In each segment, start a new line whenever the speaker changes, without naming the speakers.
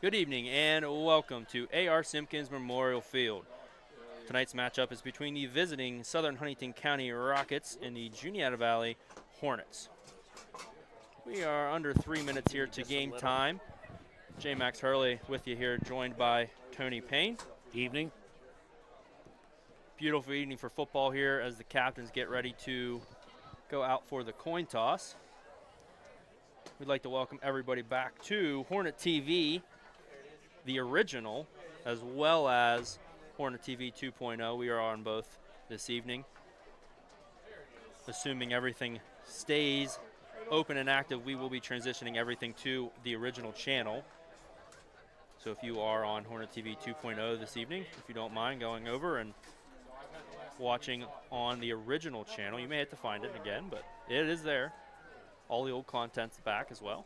Good evening and welcome to A.R. Simpkins Memorial Field. Tonight's matchup is between the visiting Southern Huntingdon County Rockets and the Juniata Valley Hornets. We are under 3 minutes here to game time. J. Max Hurley with you here, joined by Tony Payne.
Evening.
Beautiful evening for football here as the captains get ready to go out for the coin toss. We'd like to welcome everybody back to HornetTV, the original, as well as HornetTV 2.0. We are on both this evening. Assuming everything stays open and active, we will be transitioning everything to the original channel. So if you are on HornetTV 2.0 this evening, if you don't mind going over and watching on the original channel, you may have to find it again, but it is there. All the old content's back as well.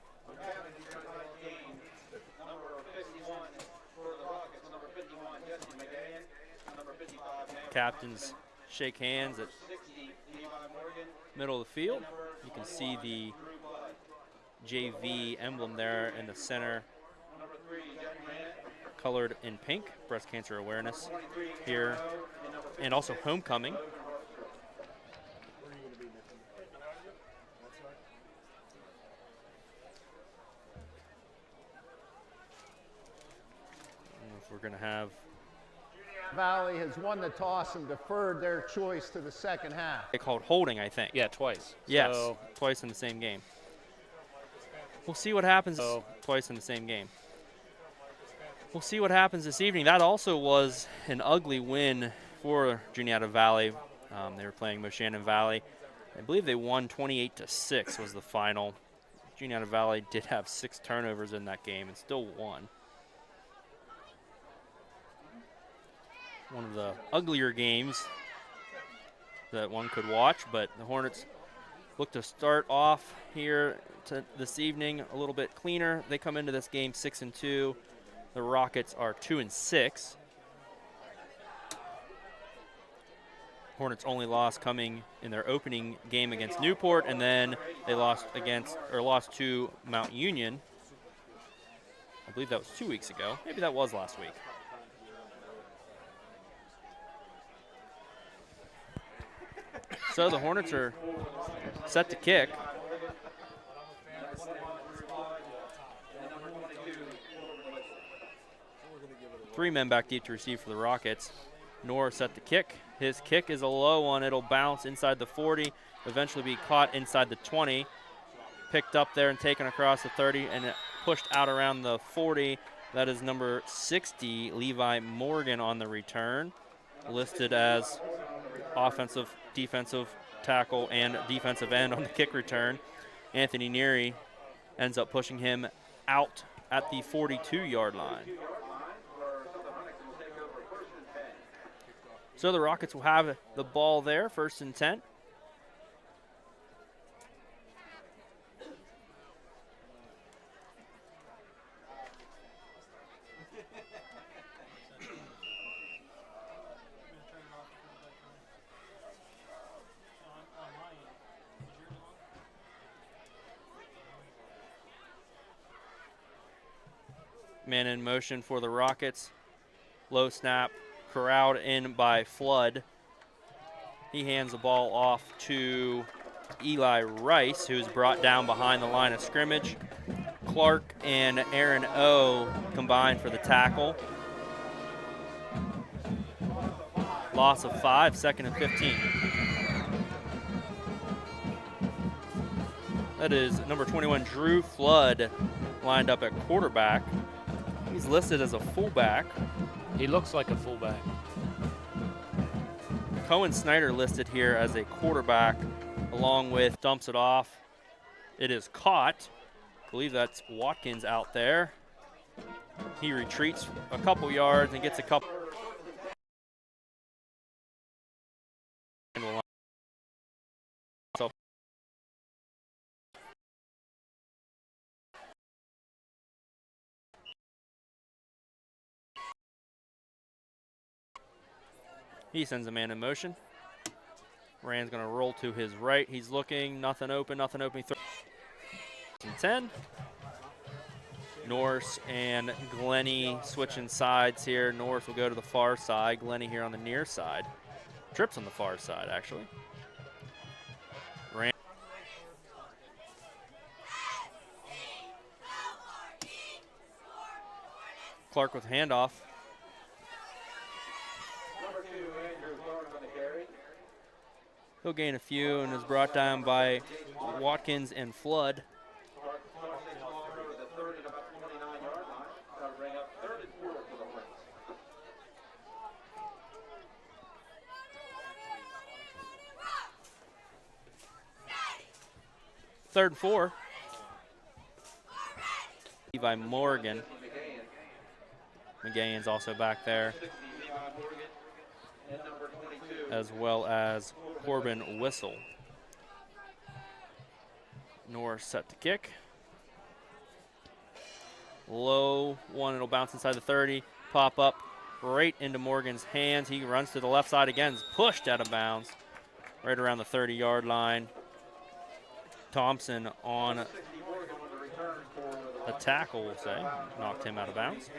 Captains shake hands at middle of the field. You can see the JV emblem there in the center, colored in pink, breast cancer awareness here, and also homecoming. If we're going to have
Valley has won the toss and deferred their choice to the second half.
They called holding, I think.
Yeah, twice.
Yes,
so
twice in the same game. We'll see what happens. Twice in the same game. We'll see what happens this evening. That also was an ugly win for Juniata Valley. They were playing Moshannon Valley. I believe they won 28-6 was the final. Juniata Valley did have 6 turnovers in that game and still won. One of the uglier games that one could watch, but the Hornets look to start off here this evening a little bit cleaner. They come into this game 6-2. The Rockets are 2-6. Hornets' only loss coming in their opening game against Newport, and then they lost to Mount Union. I believe that was 2 weeks ago. Maybe that was last week. So the Hornets are set to kick. Three men back deep to receive for the Rockets. Noor set to kick. His kick is a low one. It'll bounce inside the 40, eventually be caught inside the 20. Picked up there and taken across the 30 and pushed out around the 40. That is number 60, Levi Morgan, on the return, listed as offensive, defensive tackle, and defensive end on the kick return. Anthony Neary ends up pushing him out at the 42-yard line. So the Rockets will have the ball there, 1st and 10. Man in motion for the Rockets. Low snap, corralled in by Flood. He hands the ball off to Eli Rice, who's brought down behind the line of scrimmage. Clark and Aaron O combined for the tackle. Loss of 5, 2nd and 15. That is number 21, Drew Flood, lined up at quarterback. He's listed as a fullback.
He looks like a fullback.
Cohen Snyder listed here as a quarterback, along with dumps it off. It is caught. I believe that's Watkins out there. He retreats a couple yards and gets a couple. So he sends a man in motion. Rand's going to roll to his right. He's looking, nothing open, nothing open. 10. Norse and Glenny switching sides here. Norse will go to the far side. Glenny here on the near side. Trips on the far side, actually. Rand. Clark with handoff. He'll gain a few and is brought down by Watkins and Flood. Third and 4. Levi Morgan. McGahan's also back there, as well as Corbin Whistle. Norris set to kick. Low one, it'll bounce inside the 30, pop up right into Morgan's hands. He runs to the left side again, is pushed out of bounds, right around the 30-yard line. Thompson on a tackle, we'll say, knocked him out of bounds.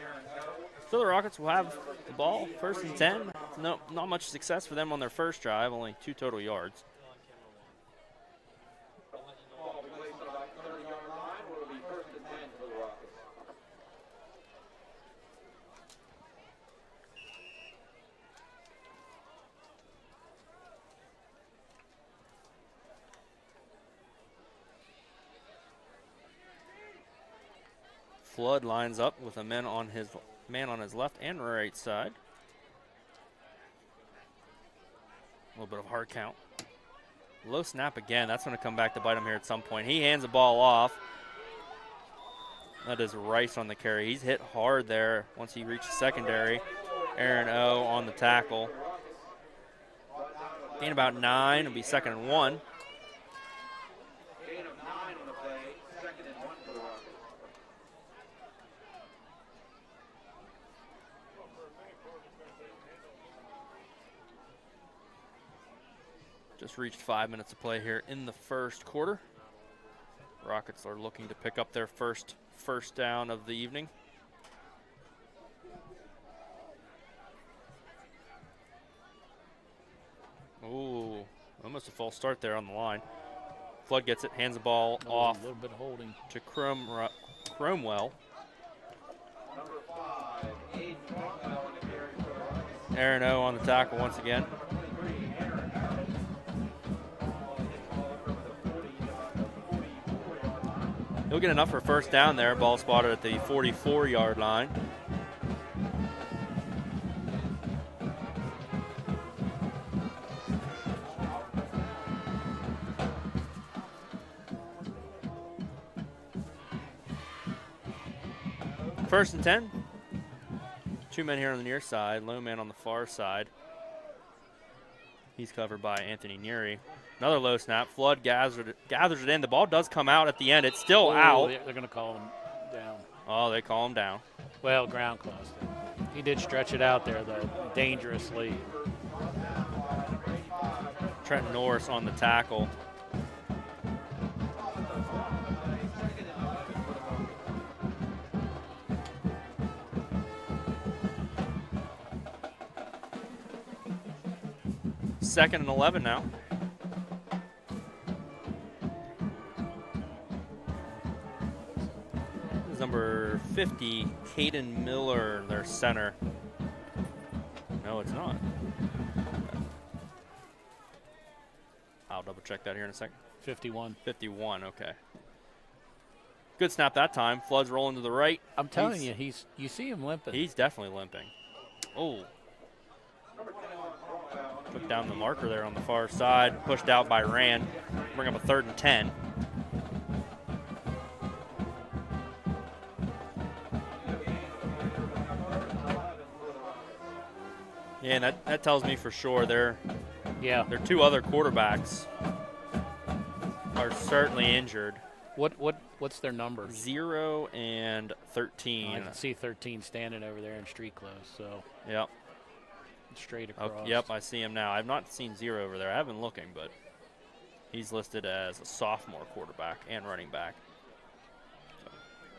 So the Rockets will have the ball, 1st and 10. No, not much success for them on their first drive, only 2 total yards. Flood lines up with a man on his left and right side. A little bit of hard count. Low snap again. That's going to come back to bite him here at some point. He hands the ball off. That is Rice on the carry. He's hit hard there once he reaches secondary. Aaron O on the tackle. Gain about 9. It'll be 2nd and 1. Just reached 5 minutes of play here in the first quarter. Rockets are looking to pick up their first down of the evening. Ooh, almost a false start there on the line. Flood gets it, hands the ball off.
A little bit holding
to Cromwell. Aaron O on the tackle once again. He'll get enough for 1st down there. Ball spotted at the 44-yard line. First and 10. 2 men here on the near side, low man on the far side. He's covered by Anthony Neary. Another low snap. Flood gathers it in. The ball does come out at the end. It's still out.
They're going to call him down.
Oh, they call him down.
Well, ground clause. He did stretch it out there, though, dangerously.
Trent Norris on the tackle. Second and 11 now. This is number 50, Caden Miller, their center. No, it's not. I'll double check that here in a second.
51.
51, okay. Good snap that time. Flood's rolling to the right.
I'm telling you, you see him limping.
He's definitely limping. Oh. Took down the marker there on the far side. Pushed out by Rand. Bring up a 3rd and 10. Yeah, and that tells me for sure their 2 other quarterbacks are certainly injured.
What's their number?
0 and 13.
I can see 13 standing over there in street clothes. So
yep.
Straight across.
Oh, yep, I see him now. I've not seen 0 over there. I haven't been looking, but he's listed as a sophomore quarterback and running back. So,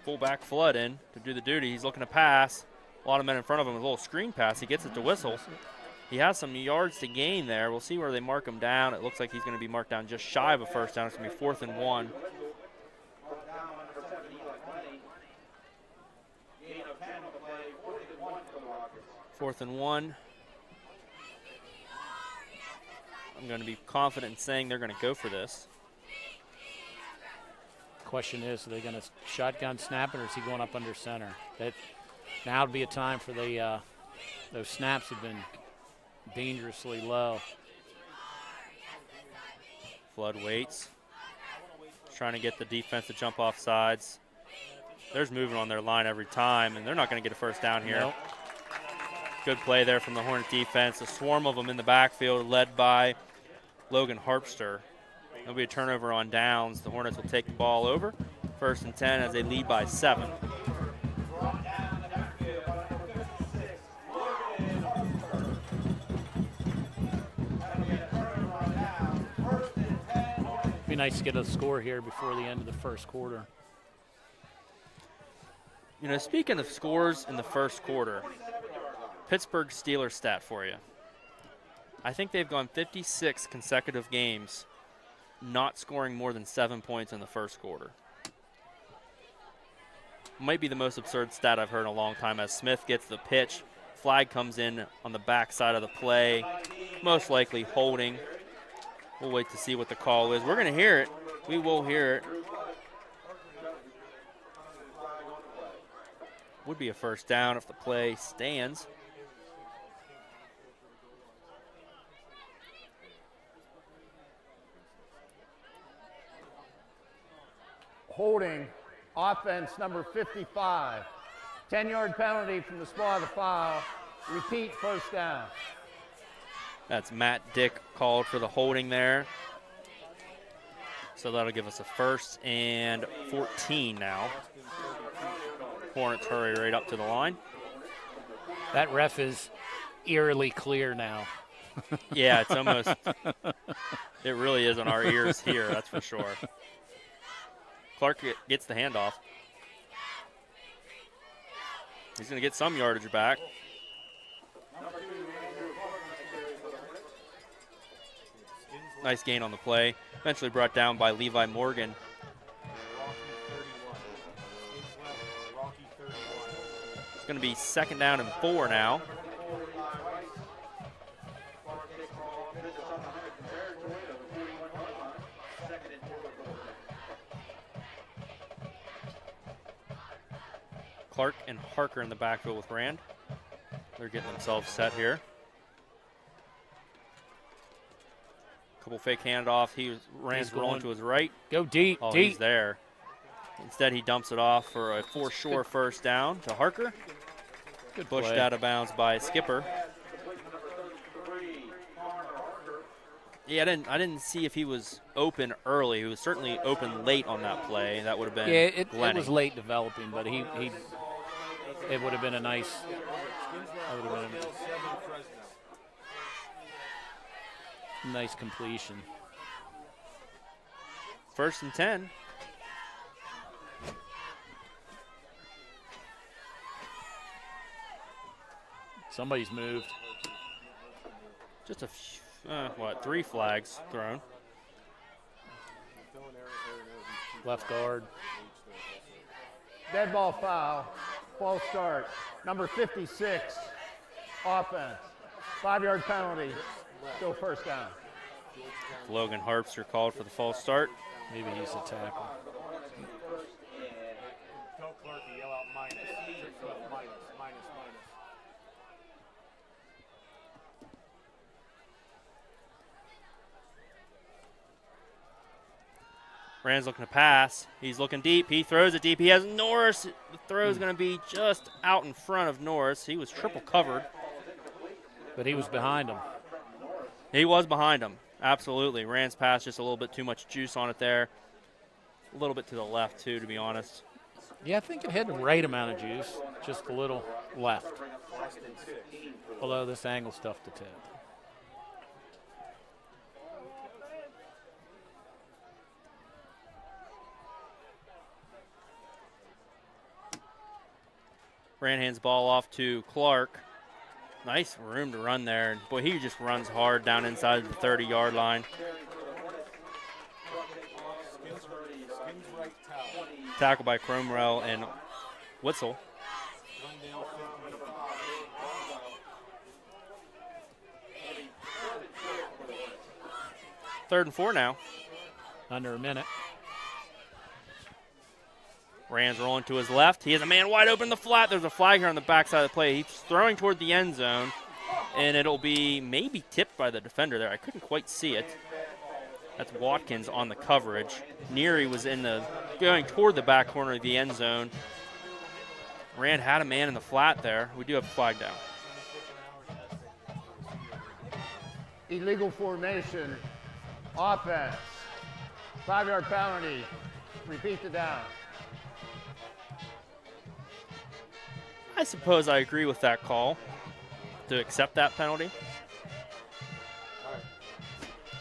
fullback Flood in to do the duty. He's looking to pass. A lot of men in front of him with a little screen pass. He gets it to whistle. He has some yards to gain there. We'll see where they mark him down. It looks like he's going to be marked down just shy of a first down. It's going to be 4th and 1. Fourth and 1. I'm going to be confident in saying they're going to go for this.
Question is, are they going to shotgun snap it, or is he going up under center? Now would be a time for those snaps have been dangerously low.
Flood waits. Trying to get the defense to jump off sides. There's movement on their line every time, and they're not going to get a first down here.
Nope.
Good play there from the Hornet defense. A swarm of them in the backfield led by Logan Harpster. There'll be a turnover on downs. The Hornets will take the ball over. 1st and 10 as they lead by 7.
Be nice to get a score here before the end of the first quarter.
You know, speaking of scores in the first quarter, Pittsburgh Steelers stat for you. I think they've gone 56 consecutive games not scoring more than 7 points in the first quarter. Might be the most absurd stat I've heard in a long time as Smith gets the pitch. Flag comes in on the back side of the play, most likely holding. We'll wait to see what the call is. We're going to hear it. We will hear it. Would be a first down if the play stands.
Holding offense number 55. 10-yard penalty from the spot of the foul. Repeat, first down.
That's Matt Dick called for the holding there. So that'll give us a 1st and 14 now. Hornets hurry right up to the line.
That ref is eerily clear now.
Yeah, it's almost, it really is on our ears here, that's for sure. Clark gets the handoff. He's going to get some yardage back. Nice gain on the play. Eventually brought down by Levi Morgan. It's going to be 2nd down and 4 now. Clark and Harker in the backfield with Rand. They're getting themselves set here. Couple fake handoff. Rand's rolling to his right.
Go deep,
Oh,
deep.
he's there. Instead, he dumps it off for a for-sure first down to Harker.
Good
Pushed
play.
out of bounds by Skipper. Yeah, I didn't see if he was open early. He was certainly open late on that play. That would have been
Yeah, it
Glennie.
was late developing, but it would have been a nice. That would have been a nice completion.
1st and 10.
Somebody's moved.
Just 3 flags thrown.
Left guard.
Dead ball foul, false start. Number 56, offense. 5-yard penalty, still first down.
Logan Harpster called for the false start.
Maybe he's a tackle.
Tell Clark to yell out minus. Minus.
Rand's looking to pass. He's looking deep. He throws it deep. He has Norris. The throw is going to be just out in front of Norris. He was triple covered.
But he was behind him.
He was behind him. Absolutely. Rand's pass, just a little bit too much juice on it there. A little bit to the left, too, to be honest.
Yeah, I think it had the right amount of juice, just a little left. Although this angle's tough to tell.
Rand hands ball off to Clark. Nice room to run there. Boy, he just runs hard down inside the 30-yard line. Tackle by Cromwell and Witzel. 3rd and 4 now.
Under a minute.
Rand's rolling to his left. He has a man wide open in the flat. There's a flag here on the backside of the play. He's throwing toward the end zone, and it'll be maybe tipped by the defender there. I couldn't quite see it. That's Watkins on the coverage. Neary was going toward the back corner of the end zone. Rand had a man in the flat there. We do have a flag down.
Illegal formation, offense. 5-yard penalty, repeat the down.
I suppose I agree with that call to accept that penalty.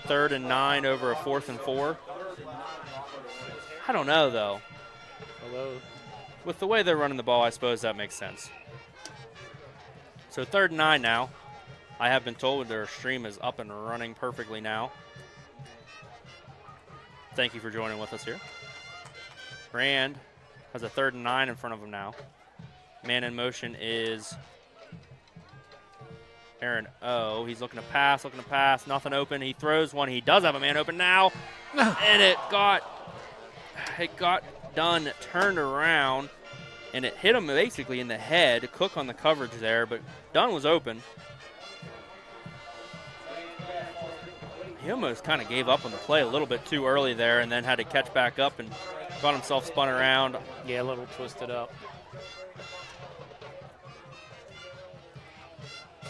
3rd and 9 over a 4th and 4. I don't know, though.
Although,
with the way they're running the ball, I suppose that makes sense. So 3rd and 9 now. I have been told their stream is up and running perfectly now. Thank you for joining with us here. Rand has a 3rd and 9 in front of him now. Man in motion is Aaron O. He's looking to pass, nothing open. He throws one. He does have a man open now. And it got done, turned around, and it hit him basically in the head. Cook on the coverage there, but Dunn was open. He almost kind of gave up on the play a little bit too early there and then had to catch back up and got himself spun around.
yeah, a little twisted up.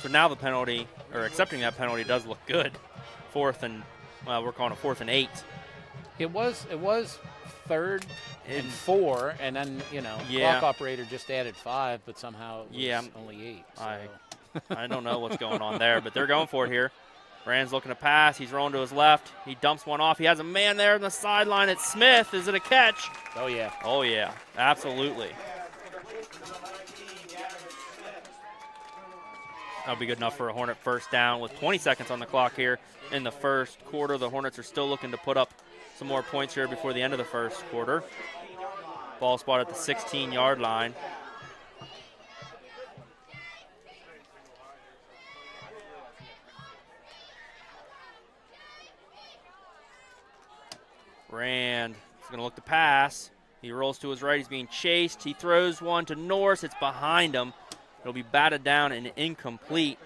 So now the penalty, or accepting that penalty, does look good. 4th and, well, we're calling it 4th and 8.
It was 3rd and 4, and then, clock operator just added 5, but somehow it was only 8. So.
I don't know what's going on there, but they're going for it here. Rand's looking to pass. He's rolling to his left. He dumps one off. He has a man there on the sideline. It's Smith. Is it a catch?
Oh, yeah.
Oh, yeah. Absolutely. That'll be good enough for a Hornet first down with 20 seconds on the clock here in the first quarter. The Hornets are still looking to put up some more points here before the end of the first quarter. Ball spot at the 16-yard line. Rand is going to look to pass. He rolls to his right. He's being chased. He throws one to Norris. It's behind him. It'll be batted down and incomplete.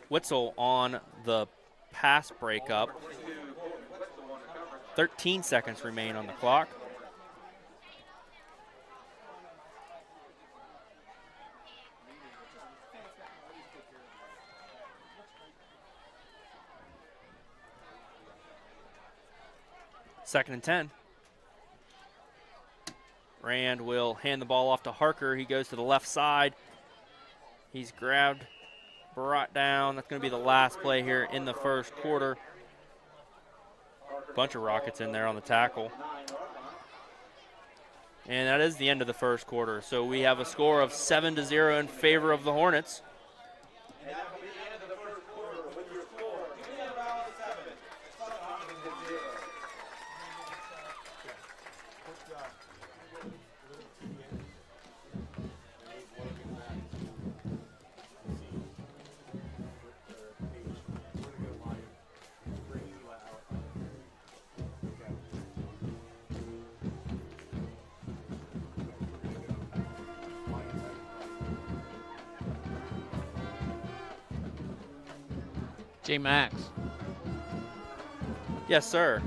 Witzel on the pass breakup. 13 seconds remain on the clock. 2nd and 10. Rand will hand the ball off to Harker. He goes to the left side. He's grabbed, brought down. That's going to be the last play here in the first quarter. Bunch of Rockets in there on the tackle. And that is the end of the first quarter. So we have a score of 7-0 in favor of the Hornets.
J. Max,
Yes, sir.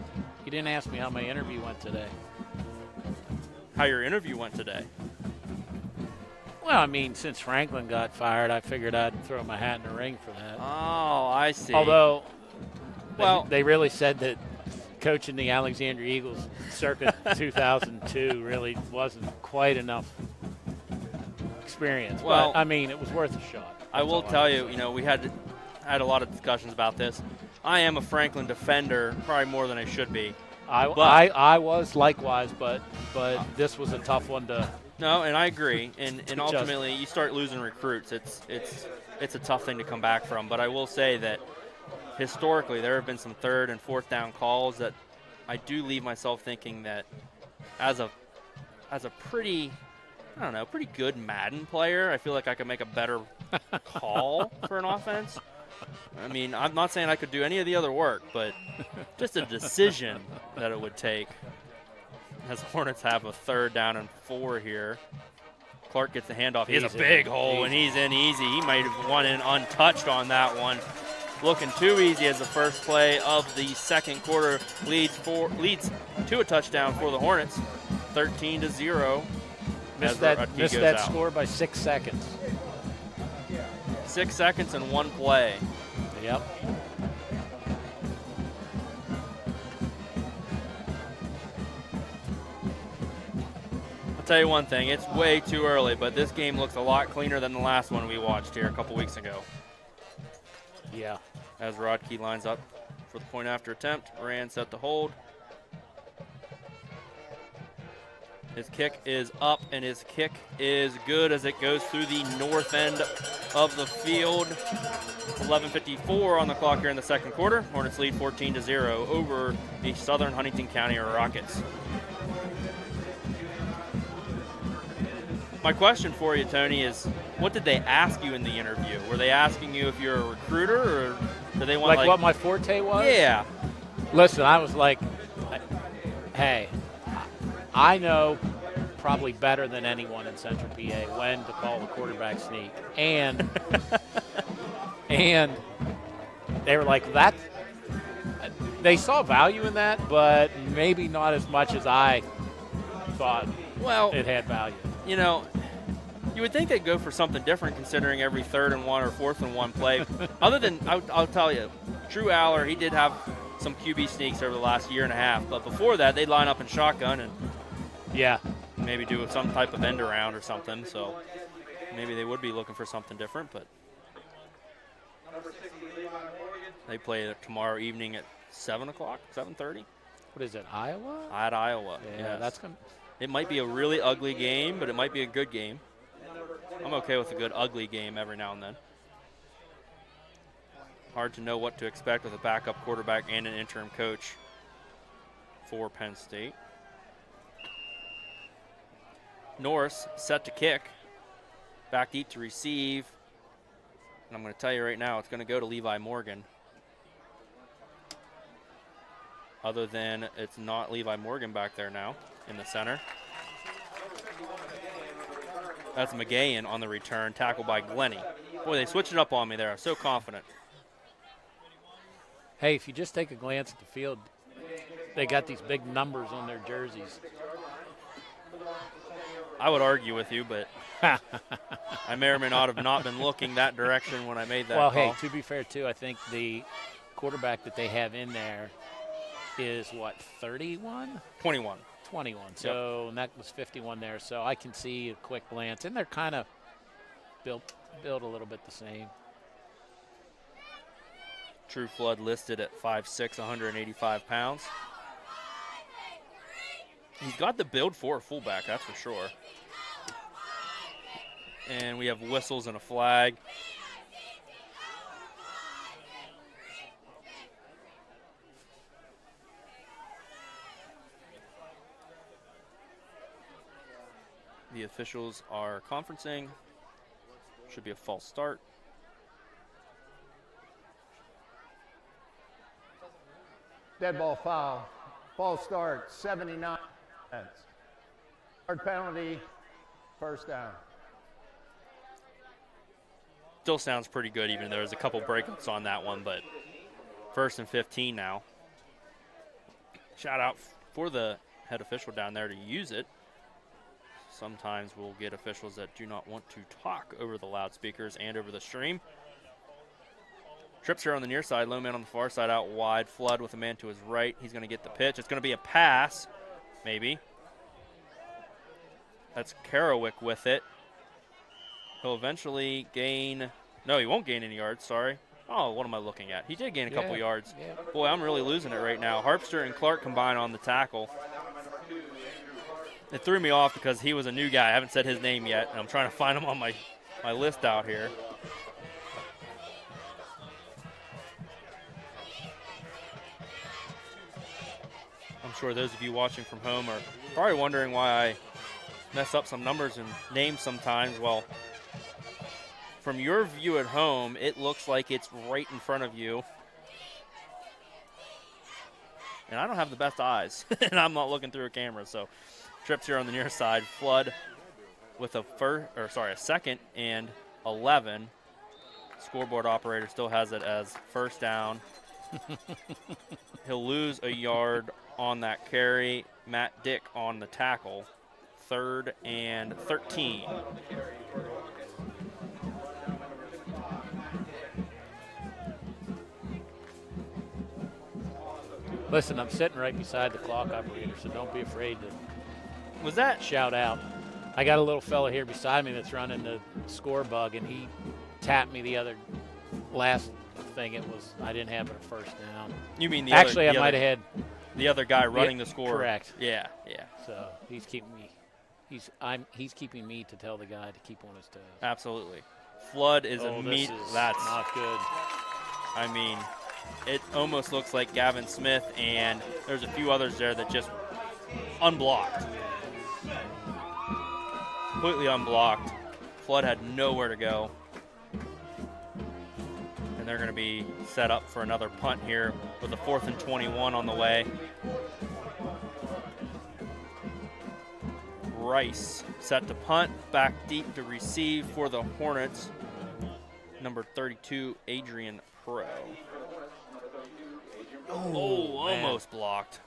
you didn't ask me how my interview went today.
How your interview went today?
Well, I mean, since Franklin got fired, I figured I'd throw my hat in the ring for that.
Oh, I see.
Although,
well,
they really said that coaching the Alexandria Eagles circa 2002 really wasn't quite enough experience.
Well,
but, I mean, it was worth a shot.
I will tell you, we had a lot of discussions about this. I am a Franklin defender, probably more than I should be.
I was likewise, but this was a tough one to.
No, and I agree. And ultimately, you start losing recruits. It's a tough thing to come back from. But I will say that historically, there have been some 3rd and 4th down calls that I do leave myself thinking that as a pretty good Madden player, I feel like I could make a better call for an offense. I mean, I'm not saying I could do any of the other work, but just a decision that it would take. As Hornets have a 3rd down and 4 here. Clark gets the handoff. He has a big hole, and he's in easy. He might have won in untouched on that one. Looking too easy as the first play of the second quarter leads to a touchdown for the Hornets, 13-0.
Missed that score by 6 seconds.
6 seconds and 1 play.
Yep.
I'll tell you one thing, it's way too early, but this game looks a lot cleaner than the last one we watched here a couple weeks ago.
Yeah.
As Rodkey lines up for the point after attempt, Rand set to hold. His kick is up, and his kick is good as it goes through the north end of the field. 11:54 on the clock here in the second quarter. Hornets lead 14-0 over the Southern Huntingdon County Rockets. My question for you, Tony, is what did they ask you in the interview? Were they asking you if you're a recruiter, or do they want
like what my forte was?
Yeah.
Listen, I was like, hey, I know probably better than anyone in Central PA when to call the quarterback sneak. And they were like, that. They saw value in that, but maybe not as much as I thought it had value.
You know, you would think they'd go for something different considering every 3rd and 1 or 4th and 1 play. Other than, I'll tell you, Drew Aller, he did have some QB sneaks over the last year and a half. But before that, they'd line up in shotgun and maybe do some type of end around or something. So maybe they would be looking for something different. But they play tomorrow evening at 7 o'clock, 7:30.
What is it, Iowa?
At Iowa,
yeah.
yes.
That's gonna.
It might be a really ugly game, but it might be a good game. I'm okay with a good ugly game every now and then. Hard to know what to expect with a backup quarterback and an interim coach for Penn State. Norris set to kick. Back deep to receive. And I'm going to tell you right now, it's going to go to Levi Morgan. Other than it's not Levi Morgan back there now in the center. That's McGahan on the return, tackled by Glenny. Boy, they switched it up on me there. I'm so confident.
Hey, if you just take a glance at the field, they got these big numbers on their jerseys.
I would argue with you, but I may or may not have not been looking that direction when I made that call.
Well, hey, to be fair, too, I think the quarterback that they have in there is what, 31?
21.
21. So and that was 51 there. So I can see a quick glance, and they're kind of built a little bit the same.
True Flood listed at 5'6", 185 pounds. He's got the build for a fullback, that's for sure. And we have whistles and a flag. The officials are conferencing. Should be a false start.
Dead ball foul. False start, 79 cents. Yard penalty, first down.
Still sounds pretty good, even though there's a couple breakups on that one, but 1st and 15 now. Shout out for the head official down there to use it. Sometimes we'll get officials that do not want to talk over the loudspeakers and over the stream. Trips here on the near side, low man on the far side, out wide. Flood with a man to his right. He's going to get the pitch. It's going to be a pass, maybe. That's Kerouic with it. He'll eventually gain, no, he won't gain any yards, sorry. Oh, what am I looking at? He did gain a couple yards.
Yeah.
Boy, I'm really losing it right now. Harpster and Clark combine on the tackle. It threw me off because he was a new guy. I haven't said his name yet, and I'm trying to find him on my list out here. I'm sure those of you watching from home are probably wondering why I mess up some numbers and names sometimes. Well, from your view at home, it looks like it's right in front of you. And I don't have the best eyes, and I'm not looking through a camera, so trips here on the near side. Flood with a second and 11. Scoreboard operator still has it as first down. He'll lose a yard on that carry. Matt Dick on the tackle. 3rd and 13.
Listen, I'm sitting right beside the clock operator, so don't be afraid to
Was that
shout out. I got a little fella here beside me that's running the score bug, and he tapped me the other last thing. It was I didn't have it a first down.
You mean the
Actually,
other,
I might have had.
the other guy running the score?
Correct.
Yeah.
So he's keeping me. He's keeping me to tell the guy to keep on his toes.
Absolutely. Flood is a meat. That's
not good.
I mean, it almost looks like Gavin Smith, and there's a few others there that just unblocked. Completely unblocked. Flood had nowhere to go. And they're going to be set up for another punt here with a 4th and 21 on the way. Rice set to punt, back deep to receive for the Hornets. Number 32, Adrian Pro. Oh, almost blocked.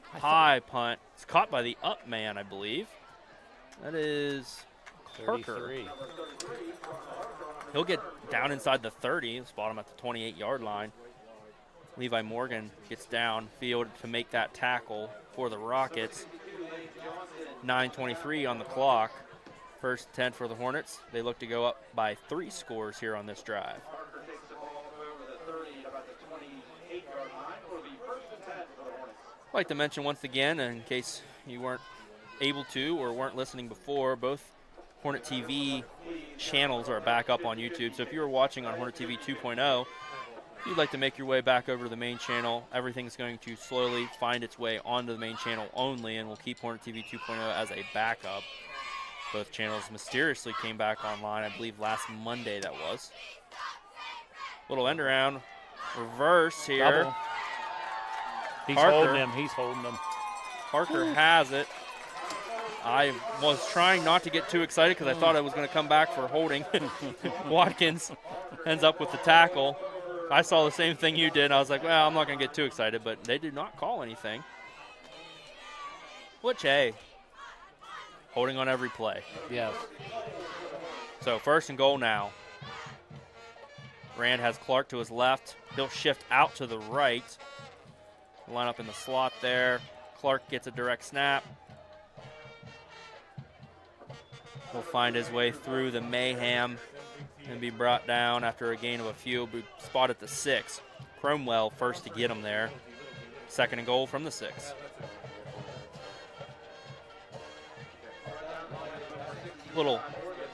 High punt. It's caught by the up man, I believe. That is Parker.
33.
He'll get down inside the 30. Spot him at the 28-yard line. Levi Morgan gets downfield to make that tackle for the Rockets. 9:23 on the clock. 1st 10 for the Hornets. They look to go up by 3 scores here on this drive. I'd like to mention once again, in case you weren't able to or weren't listening before, both Hornet TV channels are back up on YouTube. So if you were watching on Hornet TV 2.0, if you'd like to make your way back over to the main channel, everything's going to slowly find its way onto the main channel only, and we'll keep Hornet TV 2.0 as a backup. Both channels mysteriously came back online, I believe last Monday that was. Little end around, reverse here.
Double. He's
Parker.
holding him. He's holding him.
Parker has it. I was trying not to get too excited because I thought I was going to come back for holding. Watkins ends up with the tackle. I saw the same thing you did. I was like, well, I'm not going to get too excited, but they did not call anything. Which, hey, holding on every play.
Yes.
So 1st and goal now. Rand has Clark to his left. He'll shift out to the right. Line up in the slot there. Clark gets a direct snap. He'll find his way through the mayhem and be brought down after a gain of a few. Be spot at the 6. Cromwell first to get him there. 2nd and goal from the 6.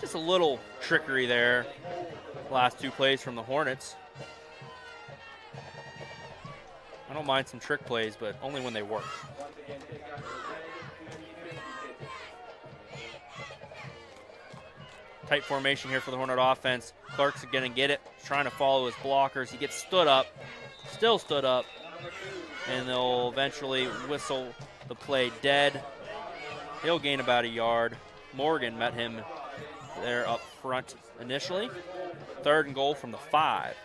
Just a little trickery there. Last 2 plays from the Hornets. I don't mind some trick plays, but only when they work. Tight formation here for the Hornet offense. Clark's going to get it, trying to follow his blockers. He gets stood up, still stood up, and they'll eventually whistle the play dead. He'll gain about a yard. Morgan met him there up front initially. 3rd and goal from the 5.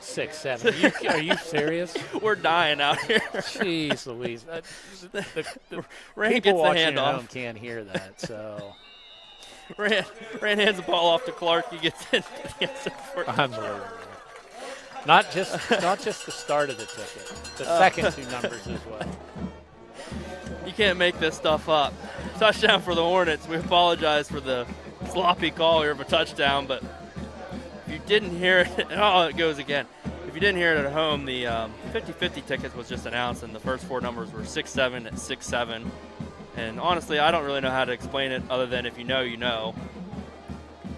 Six, 7. Are you serious?
We're dying out here.
Jeez Louise. The
Rand
people
gets the
watching at
handoff.
home can't hear that, so.
Rand hands the ball off to Clark. He gets it.
Unbelievable. Not just the start of the ticket. The second 2 numbers as well.
You can't make this stuff up. Touchdown for the Hornets. We apologize for the sloppy call here of a touchdown, but if you didn't hear it, oh, it goes again. If you didn't hear it at home, the 50-50 ticket was just announced, and the first 4 numbers were 6-7 and 6-7. And honestly, I don't really know how to explain it other than if you know, you know.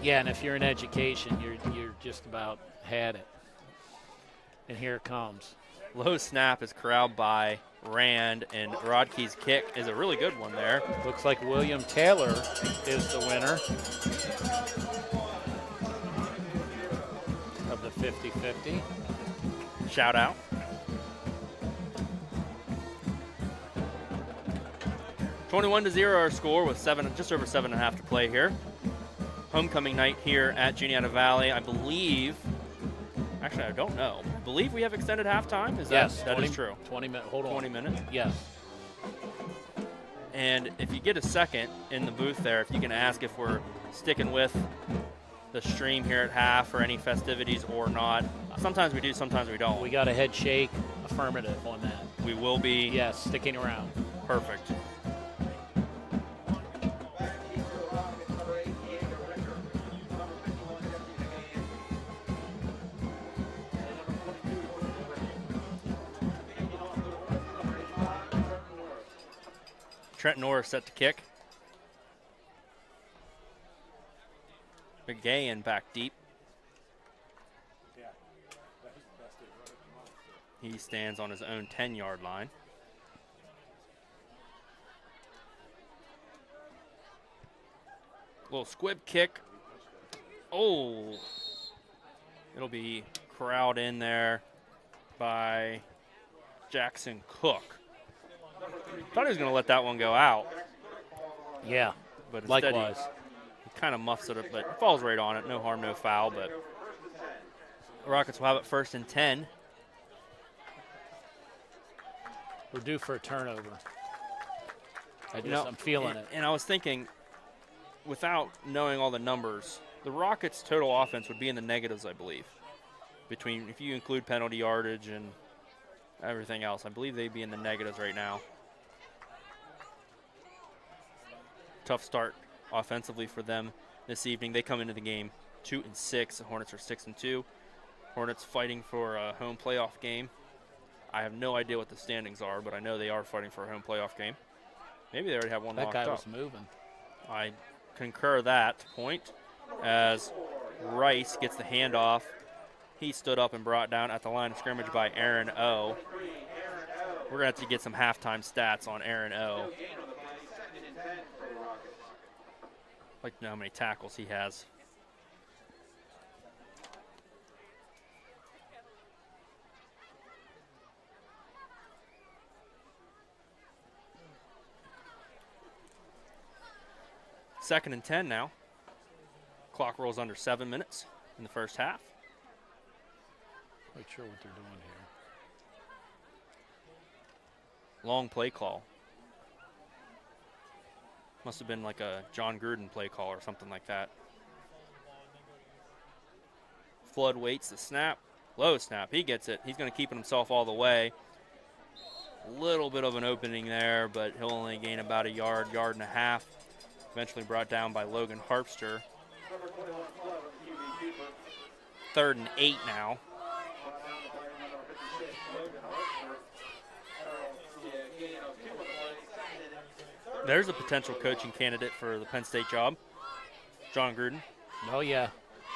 Yeah, and if you're in education, you're just about had it. And here it comes.
Low snap is corralled by Rand, and Rodkey's kick is a really good one there.
Looks like William Taylor is the winner of the 50-50.
Shout out. (21-0) our score with just over 7.5 to play here. Homecoming night here at Juniata Valley. I believe, actually I don't know. I believe we have extended halftime.
Yes,
that is true?
20 minutes. Hold on.
20 minutes.
Yes.
And if you get a second in the booth there, if you can ask if we're sticking with the stream here at half or any festivities or not. Sometimes we do, sometimes we don't.
We got a head shake affirmative on that.
We will be.
Yes, sticking around.
Perfect. Trent Norris set to kick. McGahan back deep. He stands on his own 10-yard line. Little squib kick. Oh, it'll be corralled in there by Jackson Cook. Thought he was going to let that one go out.
Yeah,
but instead
likewise.
He kind of muffs it up, but it falls right on it. No harm, no foul, but the Rockets will have it 1st and 10.
We're due for a turnover. I'm feeling it.
And I was thinking, without knowing all the numbers, the Rockets' total offense would be in the negatives, I believe. Between, if you include penalty yardage and everything else, I believe they'd be in the negatives right now. Tough start offensively for them this evening. They come into the game 2-6. The Hornets are 6-2. Hornets fighting for a home playoff game. I have no idea what the standings are, but I know they are fighting for a home playoff game. Maybe they already have one locked up.
That guy was moving.
I concur that point as Rice gets the handoff. He stood up and brought down at the line of scrimmage by Aaron O. We're going to have to get some halftime stats on Aaron O. I'd like to know how many tackles he has. Second and 10 now. Clock rolls under 7 minutes in the first half.
Quite sure what they're doing here.
Long play call. Must have been like a John Gruden play call or something like that. Flood waits the snap. Low snap. He gets it. He's going to keep it himself all the way. A little bit of an opening there, but he'll only gain about a yard, yard and a half. Eventually brought down by Logan Harpster. 3rd and 8 now. There's a potential coaching candidate for the Penn State job, John Gruden.
Oh, yeah.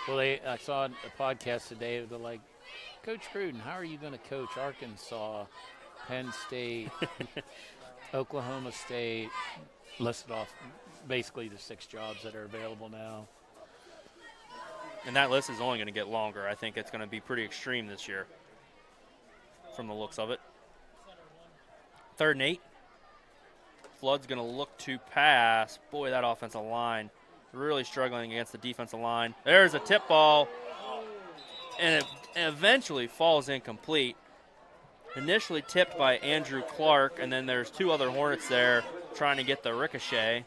Well, I saw a podcast today. They're like, Coach Gruden, how are you going to coach Arkansas, Penn State, Oklahoma State? Listed off basically the 6 jobs that are available now.
And that list is only going to get longer. I think it's going to be pretty extreme this year from the looks of it. 3rd and 8. Flood's going to look to pass. Boy, that offensive line really struggling against the defensive line. There's a tip ball, and it eventually falls incomplete. Initially tipped by Andrew Clark, and then there's 2 other Hornets there trying to get the ricochet.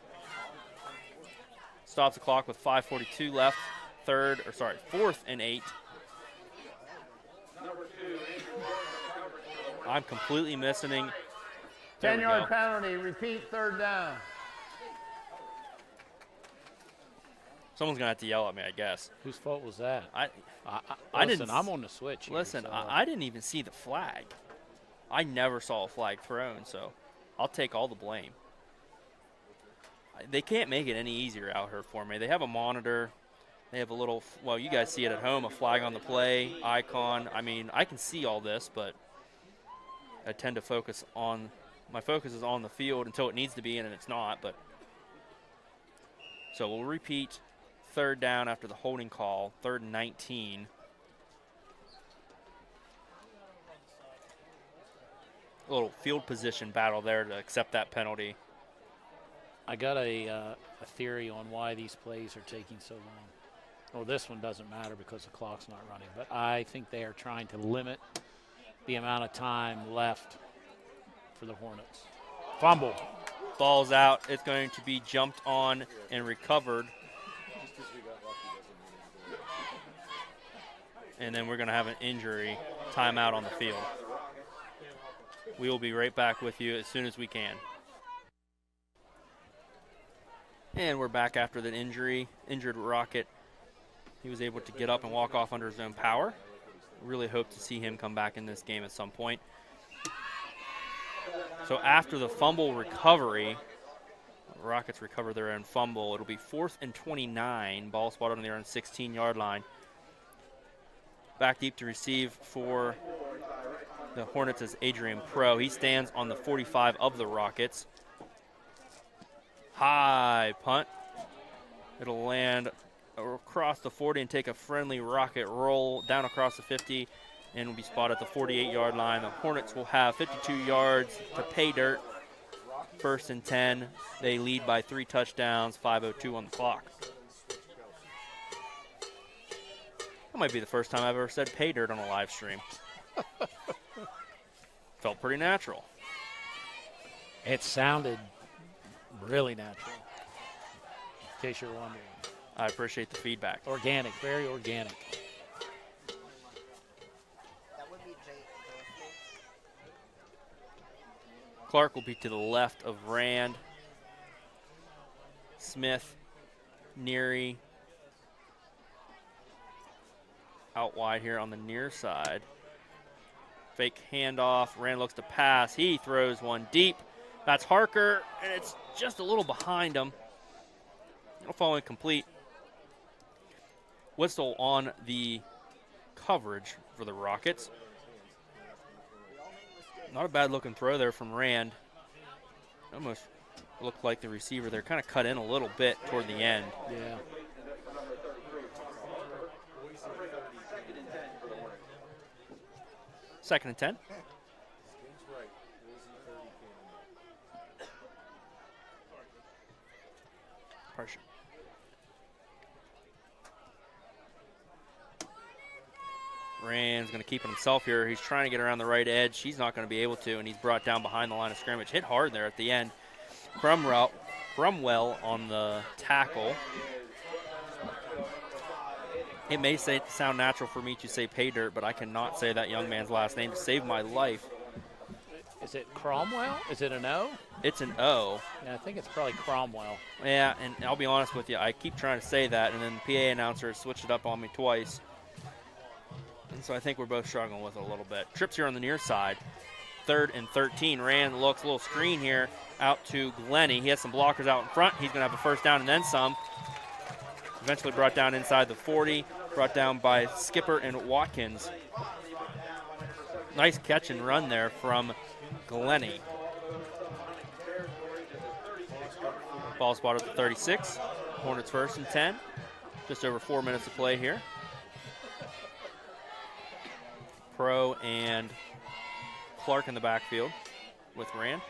Stops the clock with 5:42 left. 4th and 8. I'm completely missing.
10-yard penalty, repeat 3rd down.
Someone's going to have to yell at me, I guess.
Whose fault was that?
I
listen,
didn't.
I'm on the switch here,
Listen,
so.
I didn't even see the flag. I never saw a flag thrown, so I'll take all the blame. They can't make it any easier out here for me. They have a monitor. They have a little, well, you guys see it at home, a flag on the play, icon. I mean, I can see all this, but I tend to focus on, my focus is on the field until it needs to be in, and it's not. But so we'll repeat 3rd down after the holding call, 3rd and 19. A little field position battle there to accept that penalty.
I got a theory on why these plays are taking so long. Well, this one doesn't matter because the clock's not running, but I think they are trying to limit the amount of time left for the Hornets. Fumble.
Ball's out. It's going to be jumped on and recovered. And then we're going to have an injury timeout on the field. We will be right back with you as soon as we can. And we're back after that injured Rocket. He was able to get up and walk off under his own power. Really hope to see him come back in this game at some point. So after the fumble recovery, Rockets recover their own fumble. It'll be 4th and 29. Ball spotted on their own 16-yard line. Back deep to receive for the Hornets is Adrian Pro. He stands on the 45 of the Rockets. High punt. It'll land across the 40 and take a friendly Rocket roll down across the 50 and will be spotted at the 48-yard line. The Hornets will have 52 yards to pay dirt. 1st and 10. They lead by 3 touchdowns, 5:02 on the clock. That might be the first time I've ever said pay dirt on a live stream. Felt pretty natural.
It sounded really natural, in case you're wondering.
I appreciate the feedback.
Organic, very organic.
That would be
Clark will be to the left of Rand. Smith, Neary, out wide here on the near side. Fake handoff. Rand looks to pass. He throws one deep. That's Harker, and it's just a little behind him. It'll fall incomplete. Whistle on the coverage for the Rockets. Not a bad looking throw there from Rand. Almost looked like the receiver there kind of cut in a little bit toward the end.
Yeah.
Second and 10. Pressure. Rand's going to keep it himself here. He's trying to get around the right edge. He's not going to be able to, and he's brought down behind the line of scrimmage. Hit hard there at the end. Crumwell on the tackle. It may sound natural for me to say pay dirt, but I cannot say that young man's last name to save my life.
Is it Cromwell? Is it an O?
It's an O.
Yeah, I think it's probably Cromwell.
Yeah, and I'll be honest with you, I keep trying to say that, and then the PA announcer switched it up on me twice. And so I think we're both struggling with it a little bit. Trips here on the near side. 3rd and 13. Rand looks a little screen here out to Glennie. He has some blockers out in front. He's going to have a first down and then some. Eventually brought down inside the 40. Brought down by Skipper and Watkins. Nice catch and run there from Glennie. Ball spot at the 36. Hornets 1st and 10. Just over 4 minutes to play here. Pro and Clark in the backfield with Rand.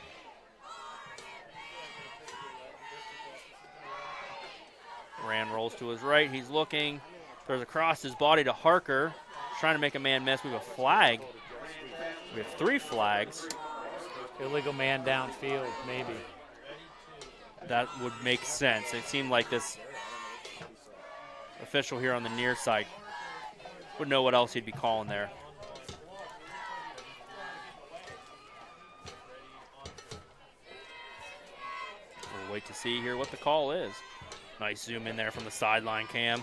Rand rolls to his right. He's looking. Throws across his body to Harker. Trying to make a man miss. We have a flag. We have 3 flags.
Illegal man downfield, maybe.
That would make sense. It seemed like this official here on the near side would know what else he'd be calling there. We'll wait to see here what the call is. Nice zoom in there from the sideline cam.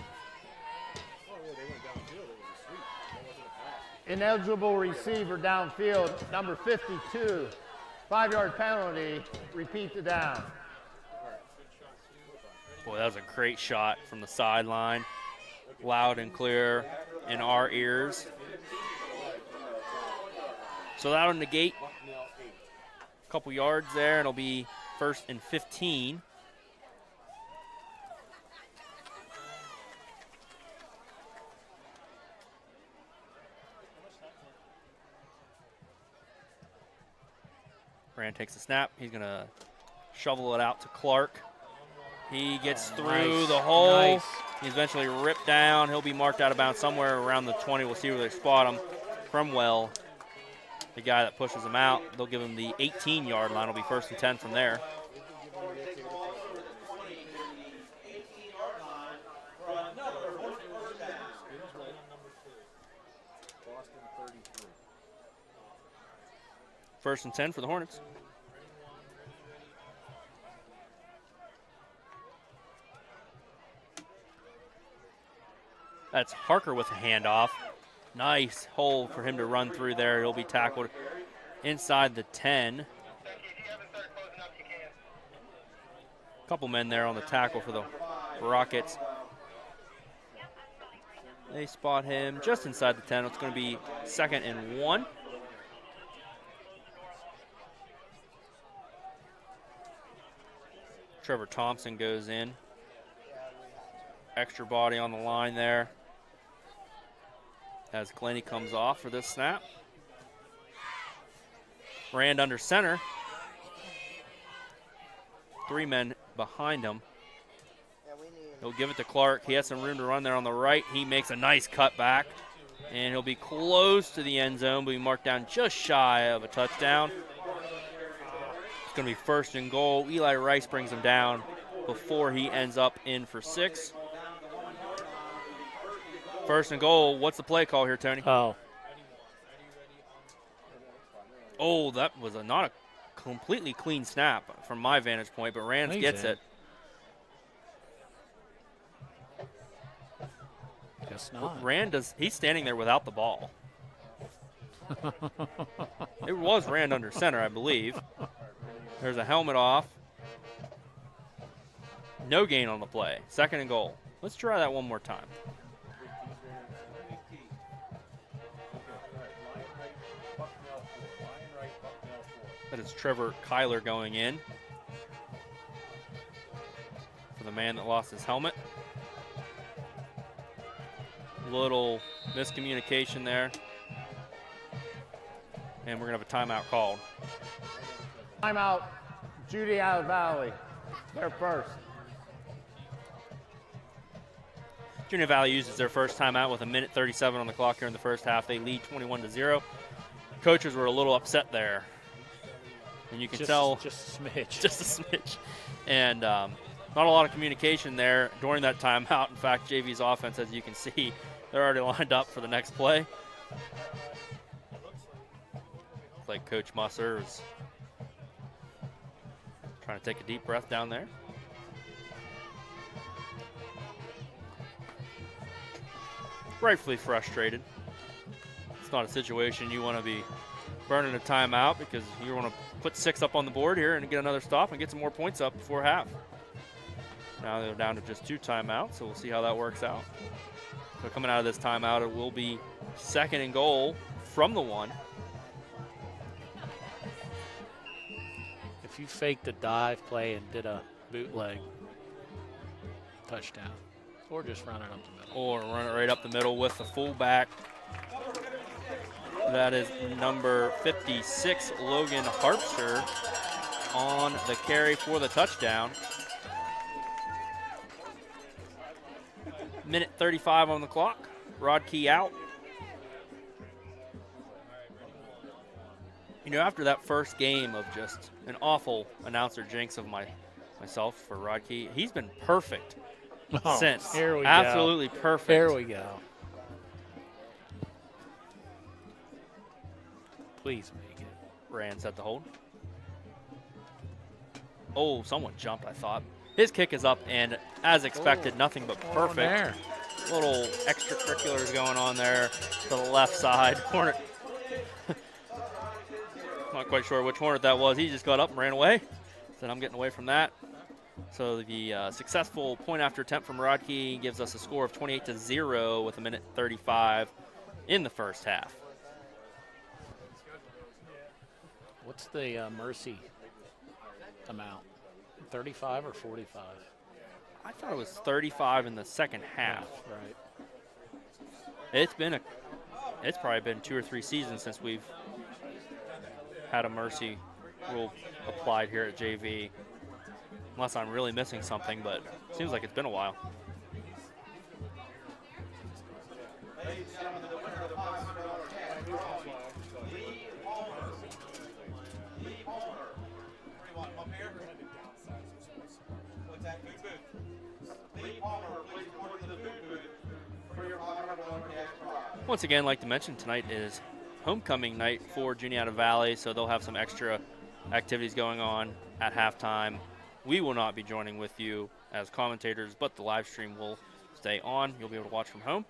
Ineligible receiver downfield, number 52. 5-yard penalty, repeat the down.
Boy, that was a great shot from the sideline. Loud and clear in our ears. So that'll negate a couple yards there, and it'll be 1st and 15. Rand takes the snap. He's going to shovel it out to Clark. He gets through the hole.
Nice.
He's eventually ripped down. He'll be marked out of bounds somewhere around the 20. We'll see where they spot him. Crumwell, the guy that pushes him out. They'll give him the 18-yard line. It'll be 1st and 10 from there. First and 10 for the Hornets. That's Harker with a handoff. Nice hole for him to run through there. He'll be tackled inside the 10. Couple men there on the tackle for the Rockets. They spot him just inside the 10. It's going to be 2nd and 1. Trevor Thompson goes in. Extra body on the line there as Glennie comes off for this snap. Rand under center. 3 men behind him. He'll give it to Clark. He has some room to run there on the right. He makes a nice cut back, and he'll be close to the end zone, but be marked down just shy of a touchdown. It's going to be 1st and goal. Eli Rice brings him down before he ends up in for 6. 1st and goal. What's the play call here, Tony?
Oh,
That was not a completely clean snap from my vantage point, but Rand gets it.
guess not.
Rand he's standing there without the ball. It was Rand under center, I believe. There's a helmet off. No gain on the play. 2nd and goal. Let's try that one more time. That is Trevor Kyler going in for the man that lost his helmet. Little miscommunication there. And we're going to have a timeout called.
Timeout, Juniata Valley. They're first.
Junior Valley uses their first timeout with 1:37 on the clock here in the first half. They lead 21-0. Coaches were a little upset there. And you can tell.
Just a smidge.
Just a smidge. And not a lot of communication there during that timeout. In fact, JV's offense, as you can see, they're already lined up for the next play. Looks like Coach Musser is trying to take a deep breath down there. Rightfully frustrated. It's not a situation you want to be burning a timeout because you want to put 6 up on the board here and get another stop and get some more points up before half. Now they're down to just 2 timeouts, so we'll see how that works out. So coming out of this timeout, it will be 2nd and goal from the 1.
If you faked a dive play and did a bootleg, touchdown. Or just run it up the middle.
Or run it right up the middle with the fullback. That is number 56, Logan Harpster, on the carry for the touchdown. 1:35 on the clock. Rod Key out. You know, after that first game of just an awful announcer jinx of myself for Rod Key, he's been perfect since.
Here we
Absolutely
go.
perfect.
Here we go. Please make it.
Rand set the hold. Oh, someone jumped, I thought. His kick is up, and as expected, nothing but perfect.
There.
Little extracurriculars going on there to the left side. Hornet. Not quite sure which Hornet that was. He just got up and ran away. Said, I'm getting away from that. So the successful point after attempt from Rodkey gives us a score of 28-0 with 1:35 in the first half.
What's the mercy amount? 35 or 45?
I thought it was 35 in the second half.
Right.
It's probably been 2 or 3 seasons since we've had a mercy rule applied here at JV. Unless I'm really missing something, but it seems like it's been a while. Once again, I'd like to mention tonight is homecoming night for Juniata Valley, so they'll have some extra activities going on at halftime. We will not be joining with you as commentators, but the live stream will stay on. You'll be able to watch from home.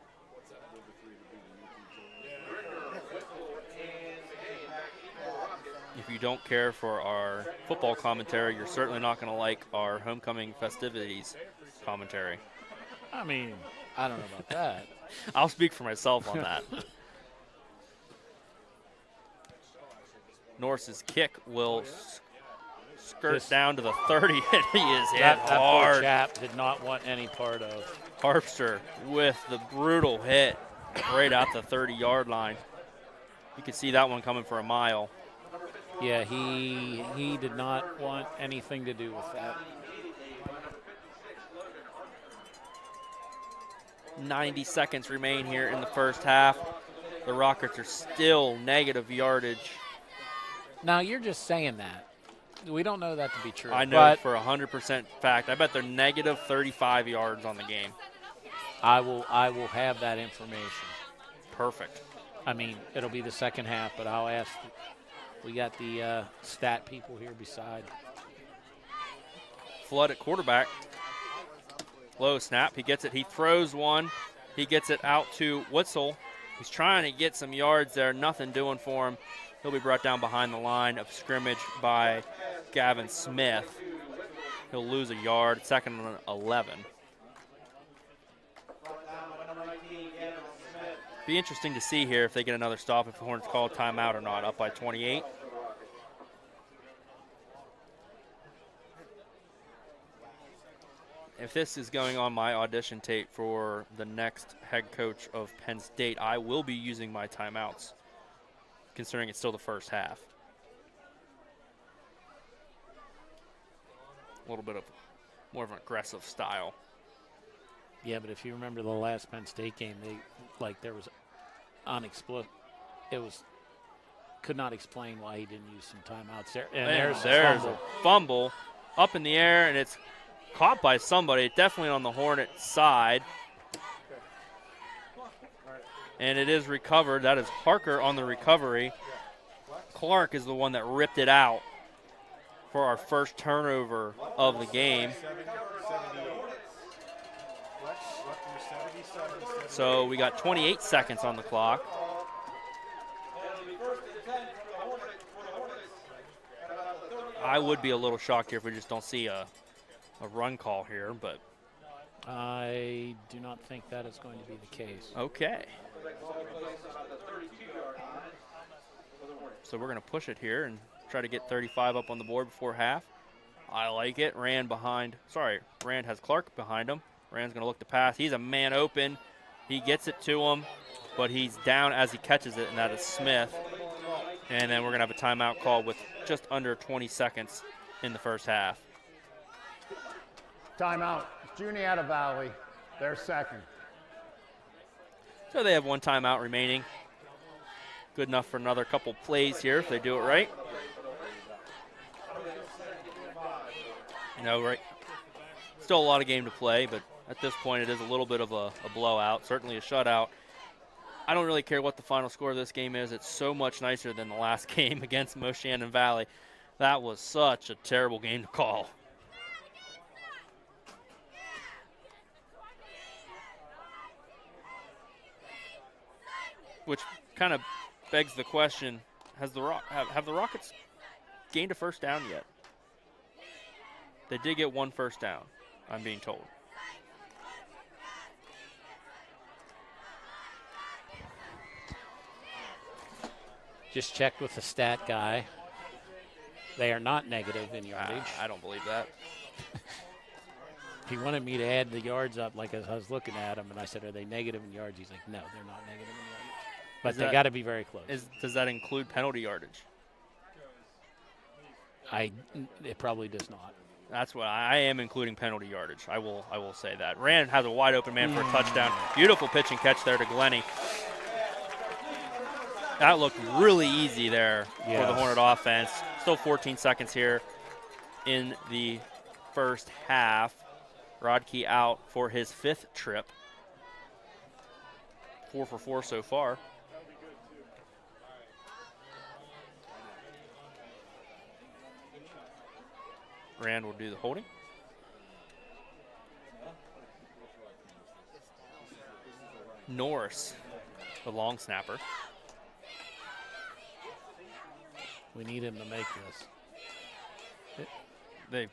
If you don't care for our football commentary, you're certainly not going to like our homecoming festivities commentary.
I mean, I don't know about that.
I'll speak for myself on that. Norris's kick will skirt down to the 30, and he is hit
That poor
hard.
chap did not want any part of.
Harpster with the brutal hit right at the 30-yard line. You can see that one coming for a mile.
Yeah, he did not want anything to do with that.
90 seconds remain here in the first half. The Rockets are still negative yardage.
Now, you're just saying that. We don't know that to be true.
I know
but
for 100% fact. I bet they're negative 35 yards on the game.
I will have that information.
Perfect.
I mean, it'll be the second half, but I'll ask. We got the stat people here beside.
Flood at quarterback. Low snap. He gets it. He throws one. He gets it out to Witzel. He's trying to get some yards there. Nothing doing for him. He'll be brought down behind the line of scrimmage by Gavin Smith. He'll lose a yard. 2nd and 11. Be interesting to see here if they get another stop, if the Hornets call a timeout or not, up by 28. If this is going on my audition tape for the next head coach of Penn State, I will be using my timeouts, considering it's still the first half. A little bit of more of an aggressive style.
Yeah, but if you remember the last Penn State game, there was could not explain why he didn't use some timeouts there. And there's
a fumble up in the air, and it's caught by somebody, definitely on the Hornet side. And it is recovered. That is Harker on the recovery. Clark is the one that ripped it out for our first turnover of the game. So we got 28 seconds on the clock. I would be a little shocked here if we just don't see a run call here, but
I do not think that is going to be the case.
okay. So we're going to push it here and try to get 35 up on the board before half. I like it. Rand has Clark behind him. Rand's going to look to pass. He's a man open. He gets it to him, but he's down as he catches it, and that is Smith. And then we're going to have a timeout call with just under 20 seconds in the first half.
Timeout. Juniata Valley, their second.
So they have one timeout remaining. Good enough for another couple plays here if they do it right. Right. Still a lot of game to play, but at this point it is a little bit of a blowout, certainly a shutout. I don't really care what the final score of this game is. It's so much nicer than the last game against Moshannon Valley. That was such a terrible game to call. Which kind of begs the question, have the Rockets gained a first down yet? They did get one first down, I'm being told.
Just checked with the stat guy. They are not negative in yardage.
I don't believe that.
He wanted me to add the yards up like as I was looking at him, and I said, are they negative in yards? He's like, no, they're not negative in yards. But they got to be very close.
Does that include penalty yardage?
It probably does not.
That's what I am including penalty yardage. I will say that. Rand has a wide open man for a touchdown. Beautiful pitch and catch there to Glennie. That looked really easy there for the Hornet offense. Still 14 seconds here in the first half. Rodkey out for his 5th trip. 4 for 4 so far. Rand will do the holding. Norris, the long snapper.
We need him to make this.
They've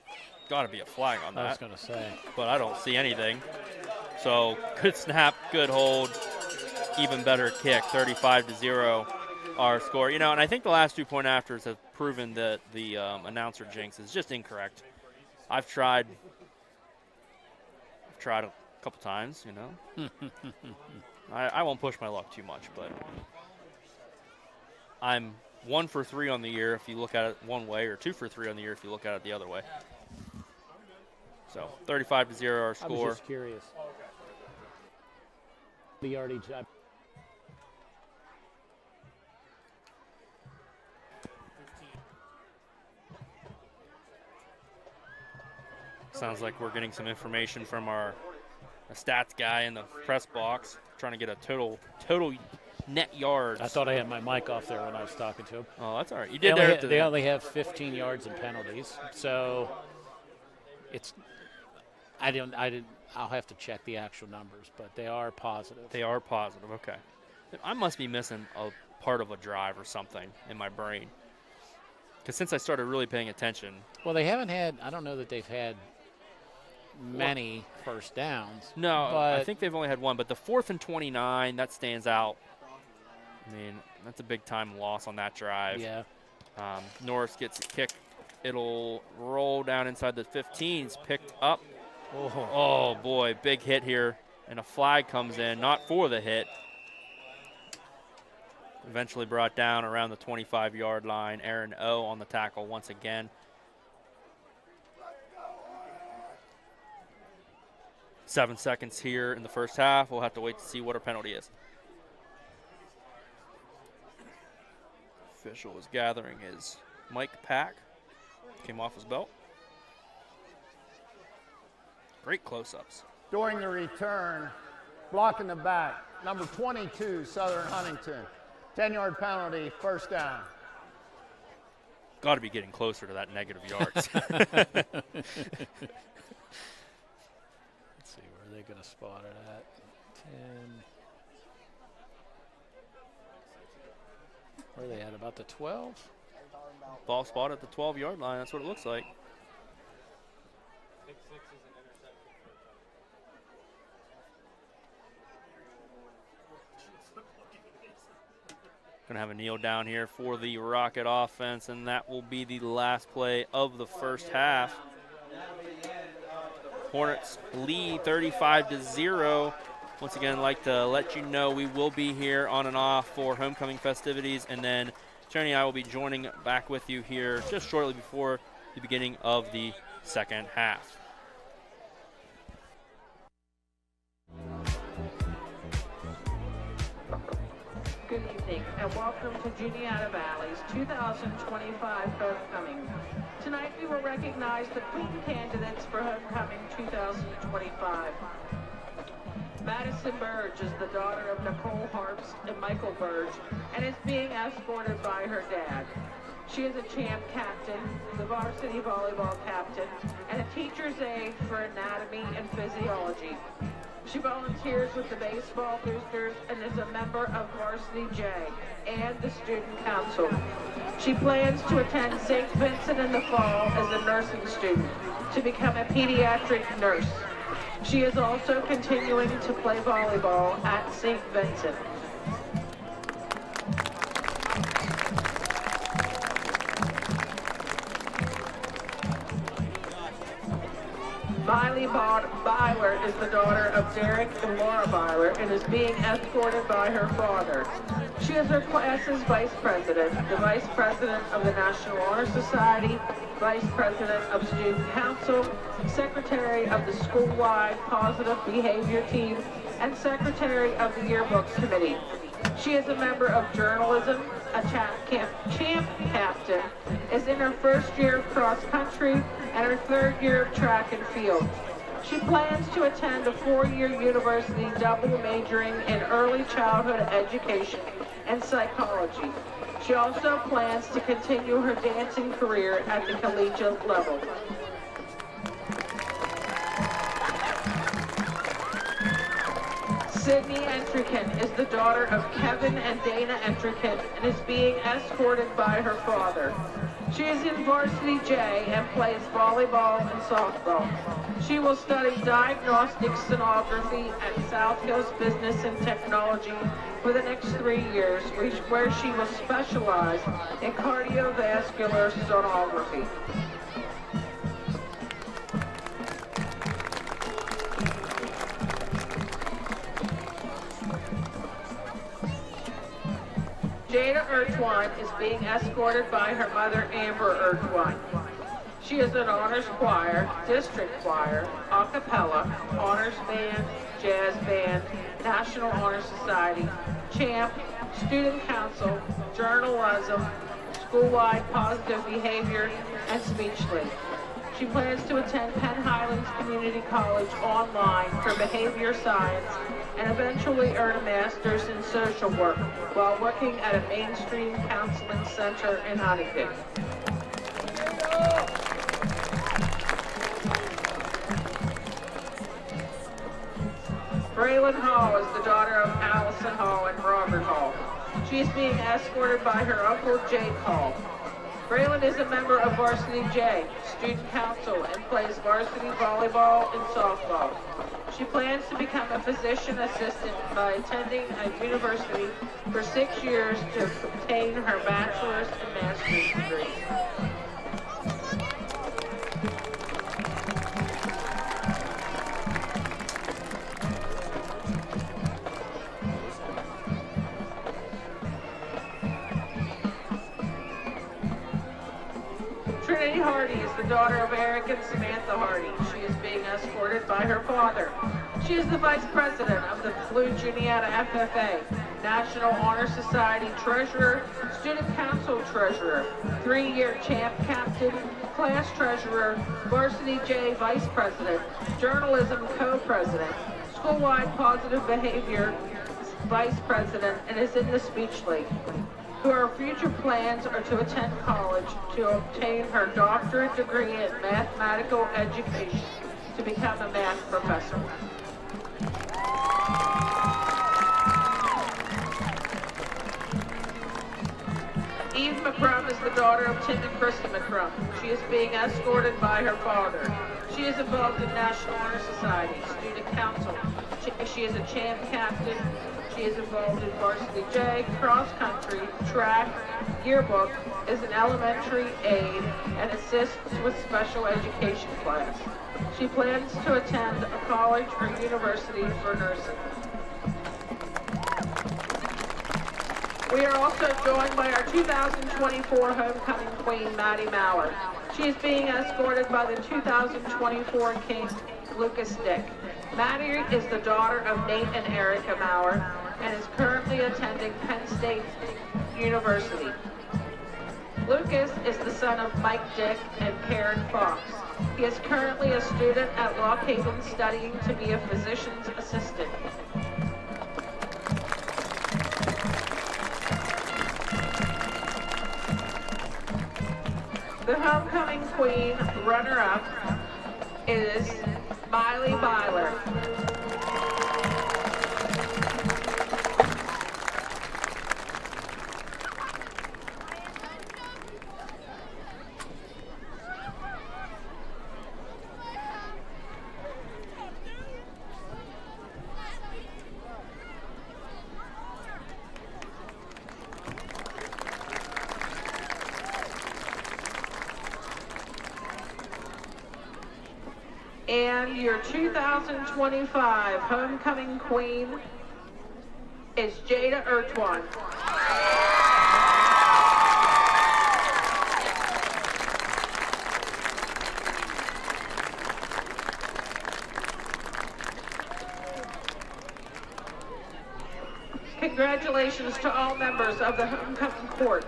got to be a flag on that.
I was going to say.
But I don't see anything. So good snap, good hold, even better kick, 35-0 our score. And I think the last 2 point afters have proven that the announcer jinx is just incorrect. I've tried a couple times, I won't push my luck too much, but I'm 1 for 3 on the year if you look at it one way, or 2 for 3 on the year if you look at it the other way. So 35-0 our score.
I was just curious. The yardage.
Sounds like we're getting some information from our stats guy in the press box, trying to get a total net yards.
I thought I had my mic off there when I was talking to him.
Oh, that's all right. You did
They only have 15 yards in penalties, so it's. I'll have to check the actual numbers, but they are positive.
They are positive. Okay. I must be missing a part of a drive or something in my brain, because since I started really paying attention.
Well, they haven't had. I don't know that they've had many first downs.
No, I think they've only had one, but the 4th and 29, that stands out. I mean, that's a big-time loss on that drive.
Yeah.
Norris gets a kick. It'll roll down inside the 15. It's picked up. Oh, boy, big hit here, and a flag comes in, not for the hit. Eventually brought down around the 25-yard line. Aaron O on the tackle once again. 7 seconds here in the first half. We'll have to wait to see what our penalty is. Official is gathering his mic pack. Came off his belt. Great close-ups.
During the return, blocking the back, number 22, Southern Huntingdon. 10-yard penalty, first down.
Got to be getting closer to that negative yards.
Let's see, where are they going to spot it at? 10. Where are they at? About the 12?
Ball spot at the 12-yard line. That's what it looks like. Going to have a kneel down here for the Rocket offense, and that will be the last play of the first half. Hornets lead 35-0. Once again, I'd like to let you know we will be here on and off for homecoming festivities, and then Tony and I will be joining back with you here just shortly before the beginning of the second half.
Good evening and welcome to Juniata Valley's 2025 Homecoming. Tonight we will recognize the Queen candidates for Homecoming 2025. Madison Burge is the daughter of Nicole Harps and Michael Burge and is being escorted by her dad. She is a champ captain, the varsity volleyball captain, and a teacher's aide for anatomy and physiology. She volunteers with the baseball boosters and is a member of Varsity J and the student council. She plans to attend St. Vincent in the fall as a nursing student to become a pediatric nurse. She is also continuing to play volleyball at St. Vincent. Miley Byler is the daughter of Derek and Laura Byler and is being escorted by her father. She is her class's vice president, the vice president of the National Honor Society, vice president of student council, secretary of the school-wide positive behavior team, and secretary of the yearbook committee. She is a member of journalism, a champ captain, is in her first year of cross country and her third year of track and field. She plans to attend a 4-year university double majoring in early childhood education and psychology. She also plans to continue her dancing career at the collegiate level. Sydney Entrican is the daughter of Kevin and Dana Entrican and is being escorted by her father. She is in Varsity J and plays volleyball and softball. She will study diagnostic sonography at South Hills Business and Technology for the next 3 years, where she will specialize in cardiovascular sonography. Jada Ertwine is being escorted by her mother, Amber Ertwine. She is an honors choir, district choir, a cappella, honors band, jazz band, National Honor Society, champ, student council, journalism, school-wide positive behavior, and speech league. She plans to attend Penn Highlands Community College online for behavior science and eventually earn a master's in social work while working at a mainstream counseling center in Huntingdon. Braylon Hall is the daughter of Allison Hall and Robert Hall. She is being escorted by her uncle Jake Hall. Braylon is a member of Varsity J, student council, and plays varsity volleyball and softball. She plans to become a physician assistant by attending a university for 6 years to obtain her bachelor's and master's degrees. Trinity Hardy is the daughter of Eric and Samantha Hardy. She is being escorted by her father. She is the Vice President of the Blue Juniata FFA, National Honor Society Treasurer, Student Council Treasurer, 3-year Champ Captain, Class Treasurer, Varsity J Vice President, Journalism Co-President, School-Wide Positive Behavior Vice President, and is in the Speech League. Her future plans are to attend college to obtain her doctorate degree in mathematical education to become a math professor. Eve McCrum is the daughter of Tim and Krista McCrum. She is being escorted by her father. She is involved in National Honor Society, Student Council. She is a champ captain. She is involved in Varsity J, cross country, track, yearbook, is an elementary aide, and assists with special education class. She plans to attend a college or university for nursing. We are also joined by our 2024 homecoming queen, Maddie Mallard. She is being escorted by the 2024 king, Lucas Dick. Maddie is the daughter of Nate and Erica Mallard and is currently attending Penn State University. Lucas is the son of Mike Dick and Karen Fox. He is currently a student at Lock Haven studying to be a physician's assistant. The homecoming queen runner-up is Miley Byler. And your 2025 homecoming queen is Jada Ertwan. Congratulations to all members of the homecoming court.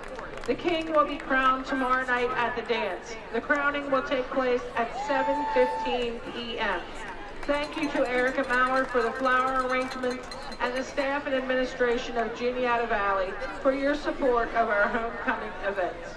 The king will be crowned tomorrow night at the dance. The crowning will take place at 7:15 p.m. Thank you to Erica Mallard for the flower arrangements and the staff and administration of Juniata Valley for your support of our homecoming events.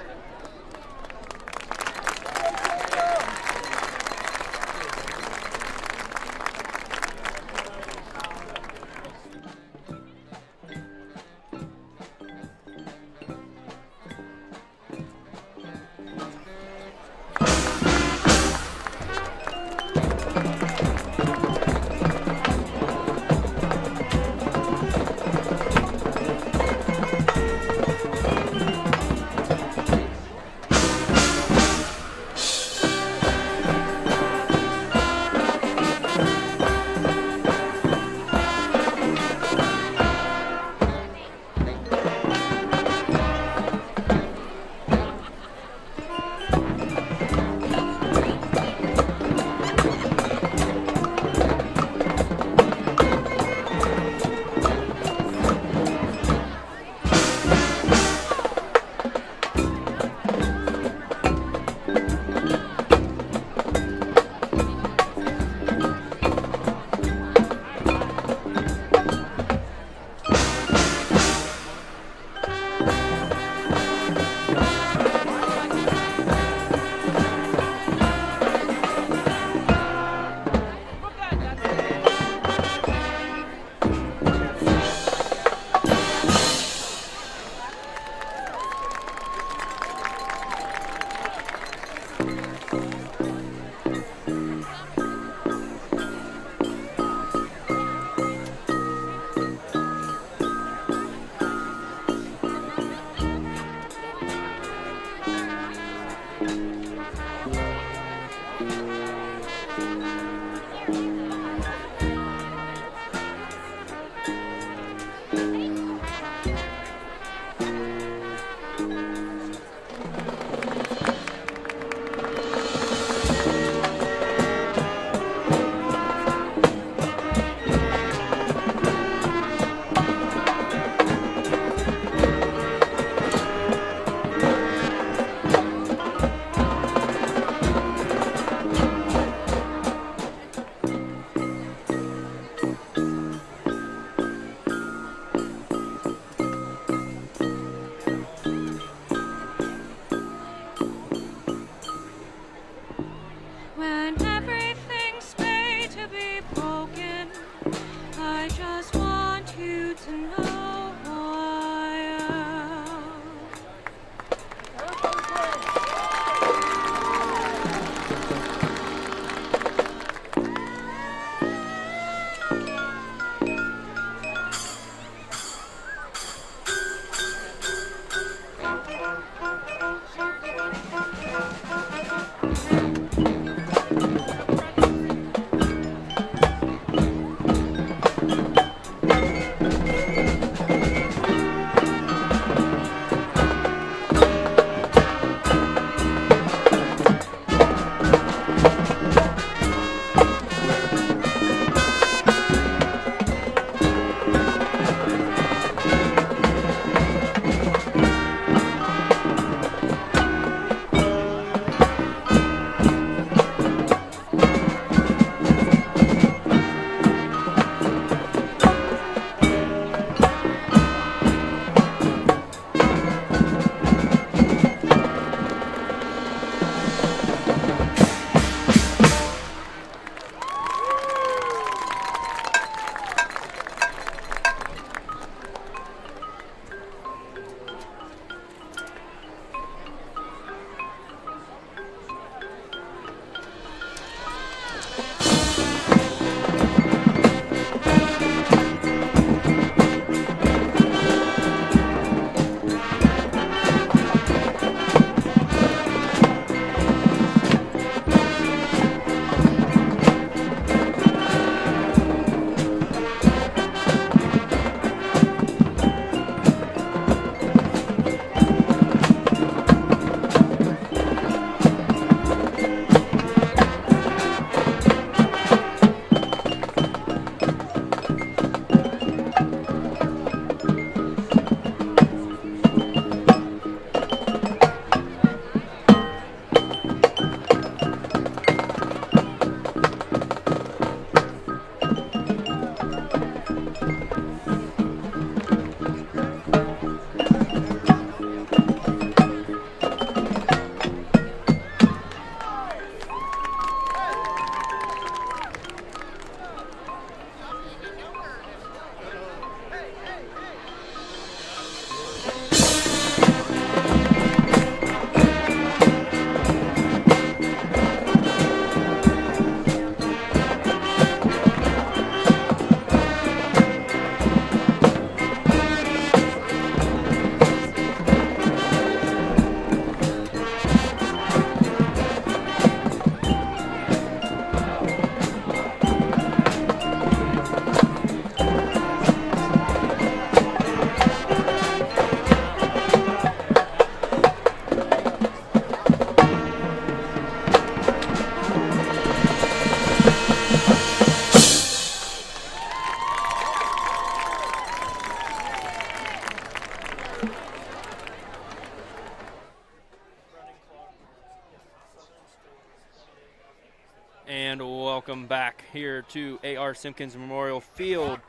And welcome back here to A.R. Simpkins Memorial Field,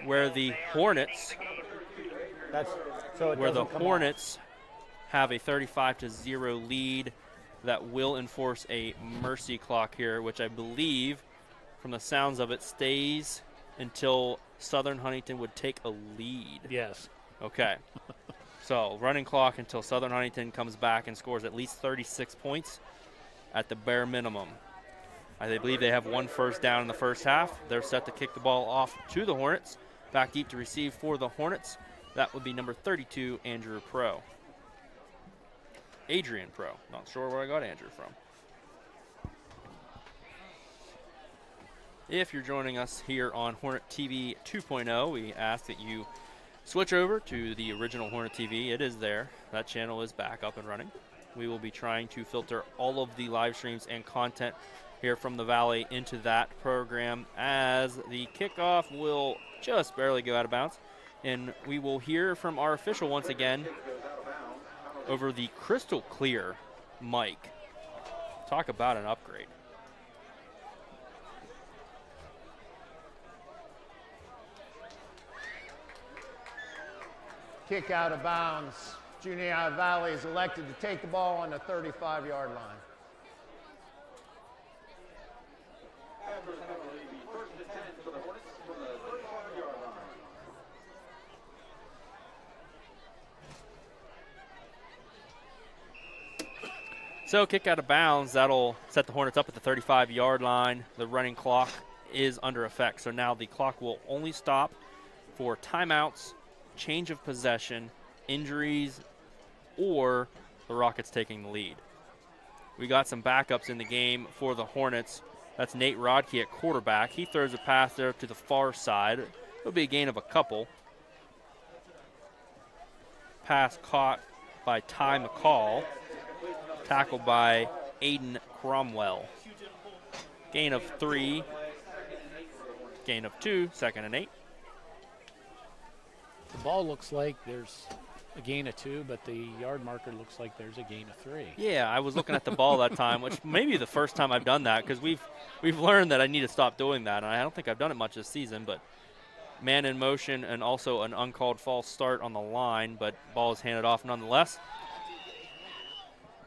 where the Hornets have a 35-0 lead that will enforce a mercy clock here, which I believe, from the sounds of it, stays until Southern Huntingdon would take a lead.
Yes.
Okay. So running clock until Southern Huntingdon comes back and scores at least 36 points at the bare minimum. I believe they have one first down in the first half. They're set to kick the ball off to the Hornets. Back deep to receive for the Hornets. That would be number 32, Adrian Pro. Not sure where I got Andrew from. If you're joining us here on Hornet TV 2.0, we ask that you switch over to the original Hornet TV. It is there. That channel is back up and running. We will be trying to filter all of the live streams and content here from the Valley into that program, as the kickoff will just barely go out of bounds. And we will hear from our official once again over the crystal clear mic. Talk about an upgrade.
Kick out of bounds. Juniata Valley is elected to take the ball on the 35-yard line.
So kick out of bounds, that'll set the Hornets up at the 35-yard line. The running clock is under effect. So now the clock will only stop for timeouts, change of possession, injuries, or the Rockets taking the lead. we got some backups in the game for the Hornets. That's Nate Rodkey at quarterback. He throws a pass there to the far side. It'll be a gain of a couple. Pass caught by Ty McCall. Tackled by Aiden Cromwell. Gain of 3. Gain of 2, 2nd and 8.
The ball looks like there's a gain of 2, but the yard marker looks like there's a gain of 3.
Yeah, I was looking at the ball that time, which may be the first time I've done that because we've learned that I need to stop doing that, and I don't think I've done it much this season, but man in motion and also an uncalled false start on the line, but ball is handed off nonetheless.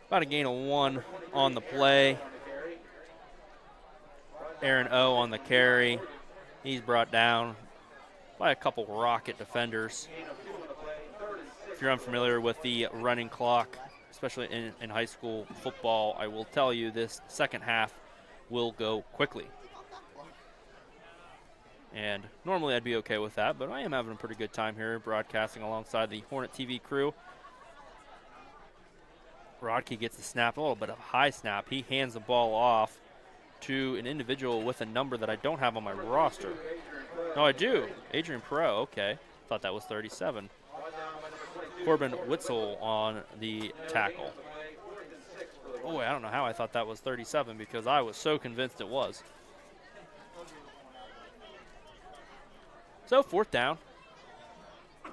About a gain of 1 on the play. Aaron O on the carry. He's brought down by a couple Rocket defenders. If you're unfamiliar with the running clock, especially in high school football, I will tell you this second half will go quickly. And normally I'd be okay with that, but I am having a pretty good time here broadcasting alongside the HornetTV crew. Rodkey gets the snap, a little bit of a high snap. He hands the ball off to an individual with a number that I don't have on my roster. No, I do. Adrian Perot, okay. Thought that was 37. Corbin Witzel on the tackle. Oh, I don't know how I thought that was 37 because I was so convinced it was. So, 4th down. I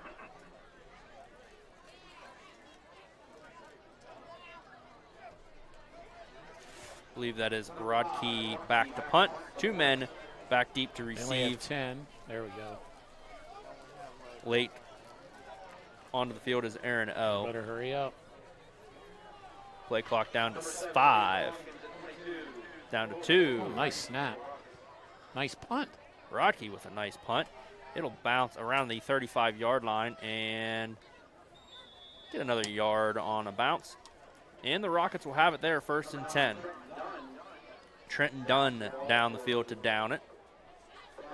believe that is Rodkey back to punt. 2 men back deep to receive.
They only have 10. There we go.
Late onto the field is Aaron O.
Better hurry up.
Play clock down to 5. Down to 2.
Oh, nice snap. Nice punt.
Rodkey with a nice punt. It'll bounce around the 35-yard line and get another yard on a bounce. And the Rockets will have it there, 1st and 10. Trenton Dunn down the field to down it.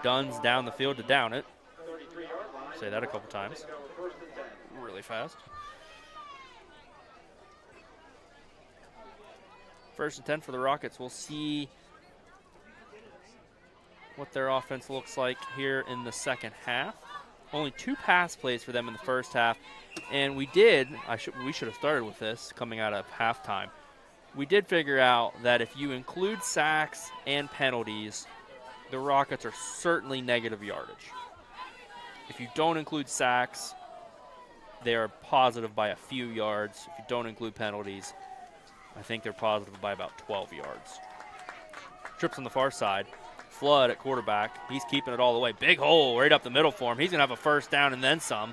Dunn's down the field to down it. Say that a couple times. Really fast. 1st and 10 for the Rockets. We'll see what their offense looks like here in the second half. Only 2 pass plays for them in the first half. And we should have started with this coming out of halftime. We did figure out that if you include sacks and penalties, the Rockets are certainly negative yardage. If you don't include sacks, they are positive by a few yards. If you don't include penalties, I think they're positive by about 12 yards. Trips on the far side. Flood at quarterback. He's keeping it all the way. Big hole right up the middle for him. He's going to have a 1st down and then some.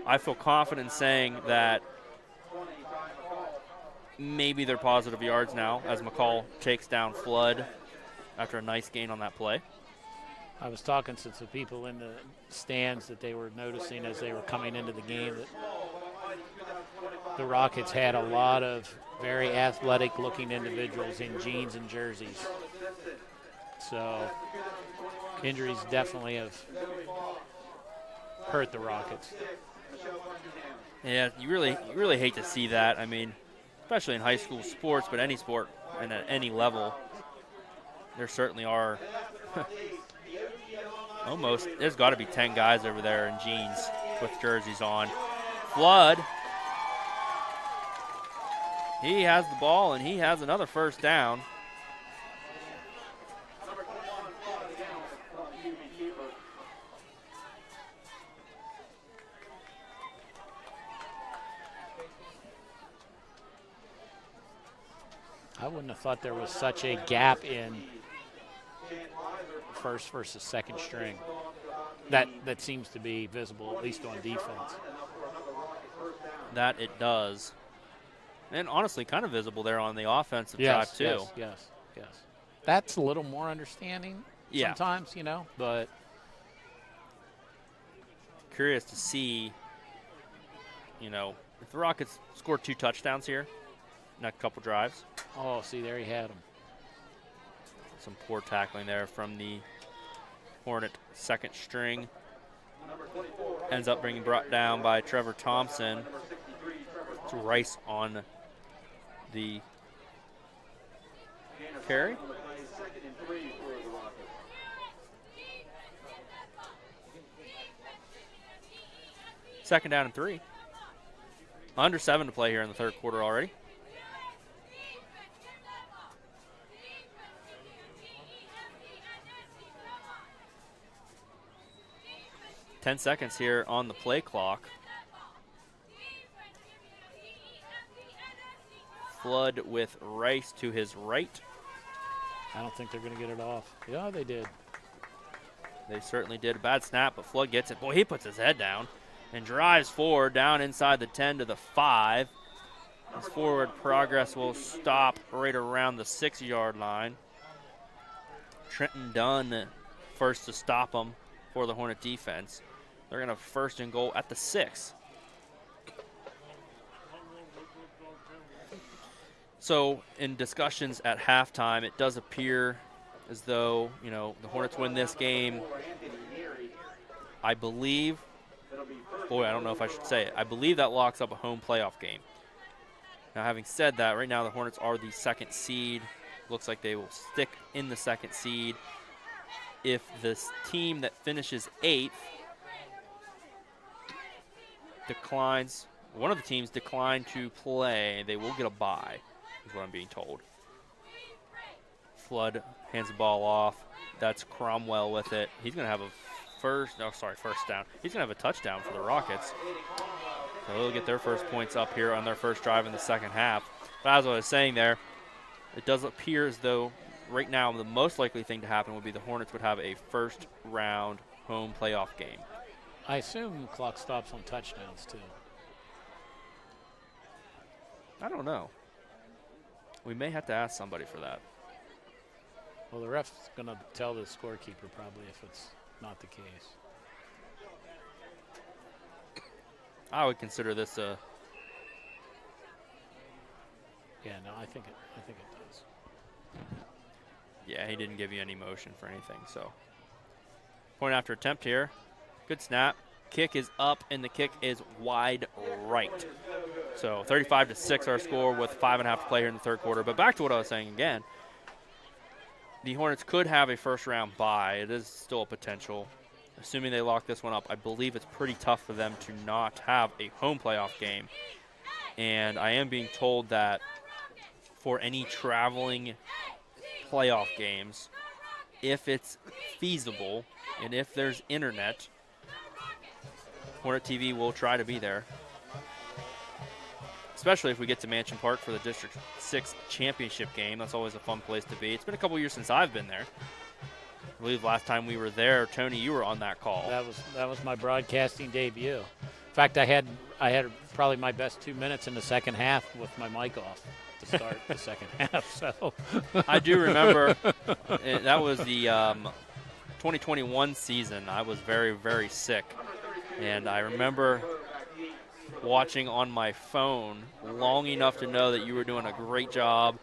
I feel confident in saying that maybe they're positive yards now as McCall takes down Flood after a nice gain on that play.
I was talking to some people in the stands that they were noticing as they were coming into the game that the Rockets had a lot of very athletic-looking individuals in jeans and jerseys. So injuries definitely have hurt the Rockets.
Yeah, you really hate to see that. I mean, especially in high school sports, but any sport and at any level, there certainly are almost, there's got to be 10 guys over there in jeans with jerseys on. Flood, he has the ball, and he has another 1st down.
I wouldn't have thought there was such a gap in 1st versus 2nd string. That seems to be visible, at least on defense.
That it does. And honestly, kind of visible there on the offensive side, too.
Yes. That's a little more understanding sometimes, but.
Curious to see, if the Rockets score 2 touchdowns here, next couple drives.
Oh, see, there he had him.
Some poor tackling there from the Hornet 2nd string. Ends up being brought down by Trevor Thompson. It's Rice on the carry. Second down and 3. Under 7 to play here in the third quarter already. Ten seconds here on the play clock. Flood with Rice to his right.
I don't think they're going to get it off. Yeah, they did.
They certainly did. A bad snap, but Flood gets it. Boy, he puts his head down and drives forward down inside the 10 to the 5. His forward progress will stop right around the 6-yard line. Trenton Dunn first to stop him for the Hornet defense. They're going to first and goal at the 6. So in discussions at halftime, it does appear as though, you know, the Hornets win this game. I believe, boy, I don't know if I should say it. I believe that locks up a home playoff game. Now, having said that, right now the Hornets are the 2nd seed. Looks like they will stick in the 2nd seed. If this team that finishes 8th declines, one of the teams decline to play, they will get a bye, is what I'm being told. Flood hands the ball off. That's Cromwell with it. He's going to have a first down. He's going to have a touchdown for the Rockets. So they'll get their first points up here on their first drive in the second half. But as I was saying there, it does appear as though right now the most likely thing to happen would be the Hornets would have a first-round home playoff game.
I assume the clock stops on touchdowns, too.
I don't know. We may have to ask somebody for that.
Well, the ref's going to tell the scorekeeper probably if it's not the case.
I would consider this a.
Yeah, no, I think it does.
Yeah, he didn't give you any motion for anything. So, point after attempt here. Good snap. Kick is up, and the kick is wide right. So 35-6 our score with 5.5 to play here in the third quarter. But back to what I was saying again. The Hornets could have a first-round bye. It is still a potential. Assuming they lock this one up, I believe it's pretty tough for them to not have a home playoff game. And I am being told that for any traveling playoff games, if it's feasible and if there's internet, HornetTV will try to be there. Especially if we get to Mansion Park for the District 6 championship game. That's always a fun place to be. It's been a couple years since I've been there. I believe last time we were there, Tony, you were on that call.
That was my broadcasting debut. In fact, I had probably my best 2 minutes in the second half with my mic off to start the second half. So
I do remember that was the 2021 season. I was very, very sick, and I remember watching on my phone long enough to know that you were doing a great job,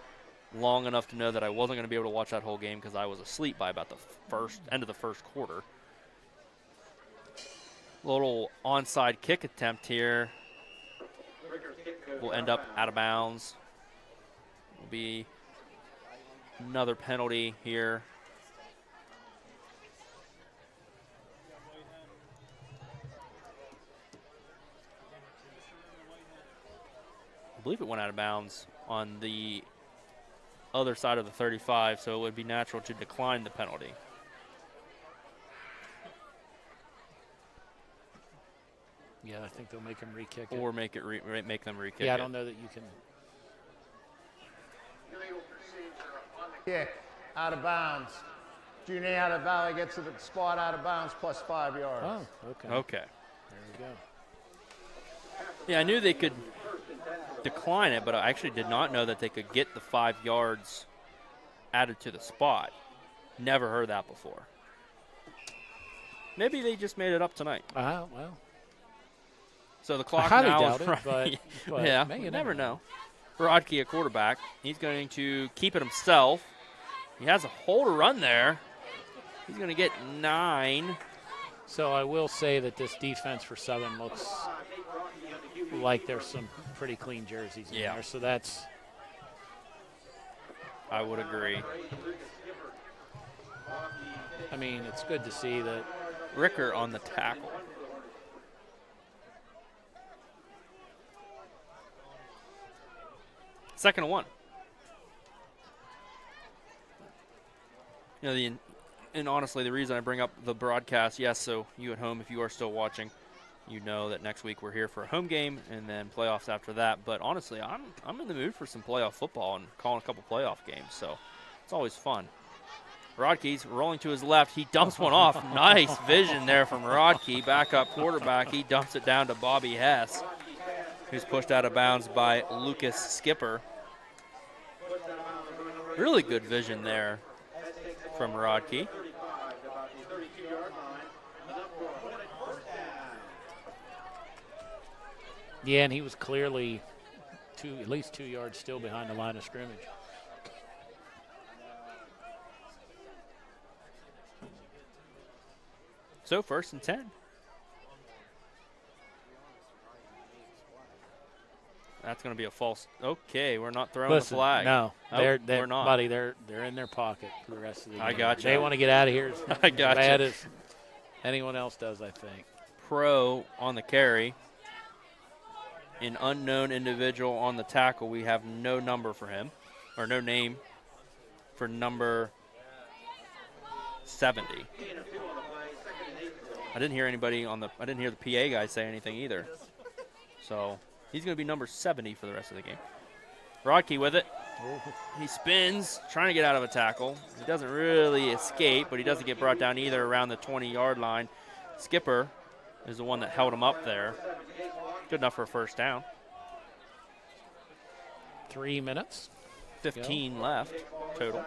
long enough to know that I wasn't going to be able to watch that whole game because I was asleep by about the end of the first quarter. Little onside kick attempt here will end up out of bounds. Will be another penalty here. I believe it went out of bounds on the other side of the 35, so it would be natural to decline the penalty.
yeah, I think they'll make him re-kick it.
Or make them re-kick it.
Yeah, I don't know that you can.
Kick out of bounds. Juniata Valley gets to the spot out of bounds plus 5 yards.
Oh, okay.
Okay.
There we go.
Yeah, I knew they could decline it, but I actually did not know that they could get the 5 yards added to the spot. Never heard that before. Maybe they just made it up tonight.
Well.
So the clock
highly
now
doubt
is
it,
running.
but
Yeah,
man,
you never know. Rodkey at quarterback. He's going to keep it himself. He has a hole to run there. He's going to get 9.
So I will say that this defense for Southern like there's some pretty clean jerseys in there. So that's.
I would agree.
I mean, it's good to see that.
Ricker on the tackle. Second and 1. You know, and honestly, the reason I bring up the broadcast, yes, so you at home, if you are still watching, you know that next week we're here for a home game and then playoffs after that. But honestly, I'm in the mood for some playoff football and calling a couple playoff games, so it's always fun. Rodkey's rolling to his left. He dumps one off. Nice vision there from Rodkey, backup quarterback. He dumps it down to Bobby Hess, who's pushed out of bounds by Lucas Skipper. Really good vision there from Rodkey.
Yeah, and he was clearly at least 2 yards still behind the line of scrimmage.
So 1st and 10. That's going to be a false. Okay, we're not throwing the flag.
No,
we're not.
Buddy, they're in their pocket for the rest of the game.
I got you.
They want to get out of here
I
as
got
bad
you.
as anyone else does, I think.
Pro on the carry. An unknown individual on the tackle. We have no number for him, or no name for number 70. I didn't hear the PA guy say anything either. So he's going to be number 70 for the rest of the game. Rodkey with it. He spins, trying to get out of a tackle. He doesn't really escape, but he doesn't get brought down either around the 20-yard line. Skipper is the one that held him up there. Good enough for a first down.
3 minutes.
15 left total.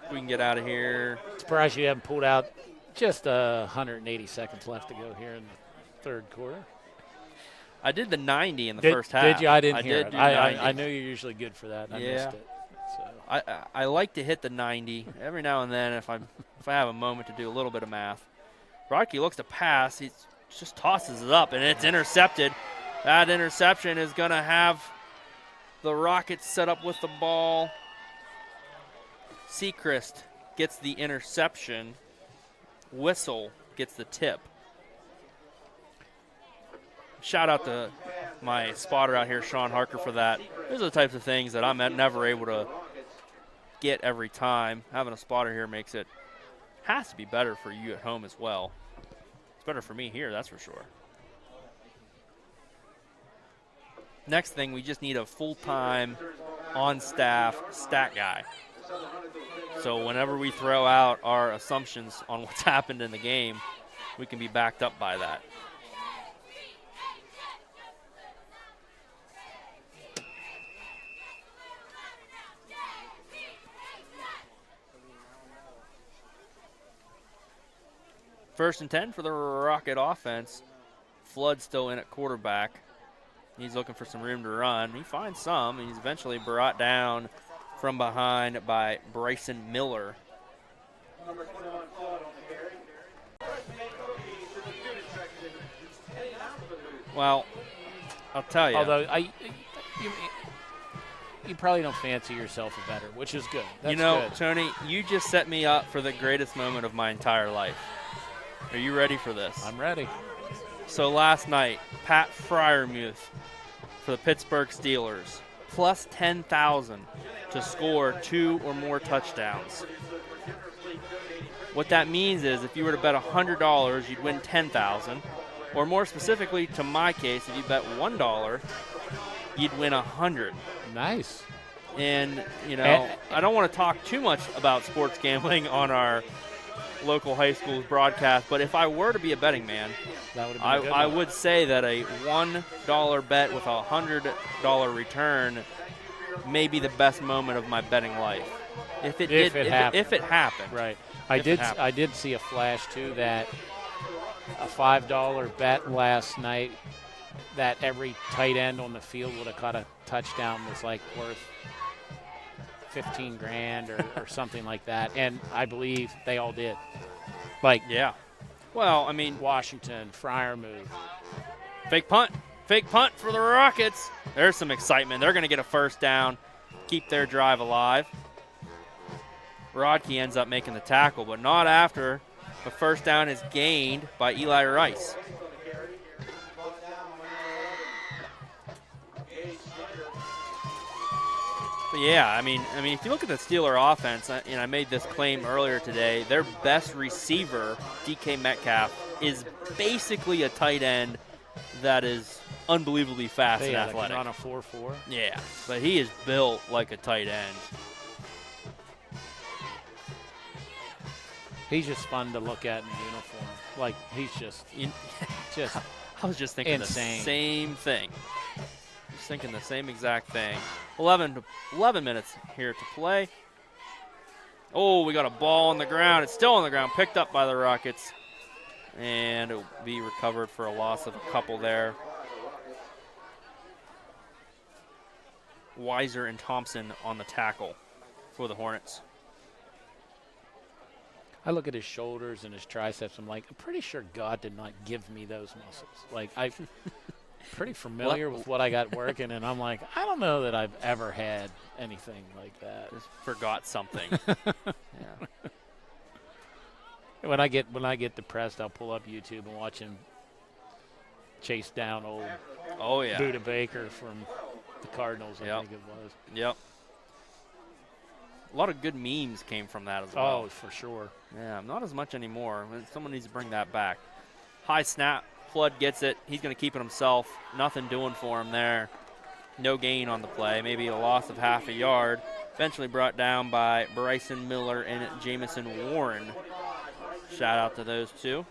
We can get out of here.
Surprised you haven't pulled out just 180 seconds left to go here in the third quarter.
I did the 90 in the first half.
Did you? I didn't hear
did
it.
do 90.
I know you're usually good for that. I missed it. So.
I like to hit the 90 every now and then if I have a moment to do a little bit of math. Rodkey looks to pass. He just tosses it up, and it's intercepted. That interception is going to have the Rockets set up with the ball. Sechrist gets the interception. Whistle gets the tip. Shout out to my spotter out here, Sean Harker, for that. Those are the types of things that I'm never able to get every time. Having a spotter here has to be better for you at home as well. It's better for me here, that's for sure. Next thing, we just need a full-time, on-staff stat guy. So whenever we throw out our assumptions on what's happened in the game, we can be backed up by that. First and 10 for the Rocket offense. Flood still in at quarterback. He's looking for some room to run. He finds some, and he's eventually brought down from behind by Bryson Miller. Well, I'll tell you.
Although you probably don't fancy yourself a better, which is good. That's good.
Tony, you just set me up for the greatest moment of my entire life. Are you ready for this?
I'm ready.
So last night, Pat Fryermuth for the Pittsburgh Steelers, plus 10,000 to score 2 or more touchdowns. What that means is if you were to bet $100, you'd win 10,000. Or more specifically, to my case, if you bet $1, you'd win 100.
Nice.
And, I don't want to talk too much about sports gambling on our local high school's broadcast, but if I were to be a betting man, I would say that a $1 bet with a $100 return may be the best moment of my betting life. If it happened.
Right. I did see a flash too that a $5 bet last night that every tight end on the field would have caught a touchdown was like worth $15,000 or something like that, and I believe they all did.
Yeah. Well, I mean,
Washington, Fryermuth,
Fake punt for the Rockets. There's some excitement. They're going to get a first down, keep their drive alive. Rodkey ends up making the tackle, but not after the first down is gained by Eli Rice. But yeah, I mean, if you look at the Steeler offense, and I made this claim earlier today, their best receiver, DK Metcalf, is basically a tight end that is unbelievably fast and athletic.
On a 4.4.
Yeah, but he is built like a tight end.
He's just fun to look at in the uniform. Like, he's just
I was just thinking
insane.
the same thing. Just thinking the same exact thing. 11 minutes here to play. Oh, we got a ball on the ground. It's still on the ground, picked up by the Rockets. And it will be recovered for a loss of a couple there. Weiser and Thompson on the tackle for the Hornets.
I look at his shoulders and his triceps. I'm like, I'm pretty sure God did not give me those muscles. Like, I'm pretty familiar with what I got working, and I'm like, I don't know that I've ever had anything like that.
Just forgot something. Yeah.
When I get depressed, I'll pull up YouTube and watch him chase down old Buda Baker from the Cardinals, I think it was.
Yep. A lot of good memes came from that as well.
Oh, for sure.
Yeah, not as much anymore. Someone needs to bring that back. High snap. Flood gets it. He's going to keep it himself. Nothing doing for him there. No gain on the play. Maybe a loss of half a yard. Eventually brought down by Bryson Miller and Jamison Warren. Shout out to those two.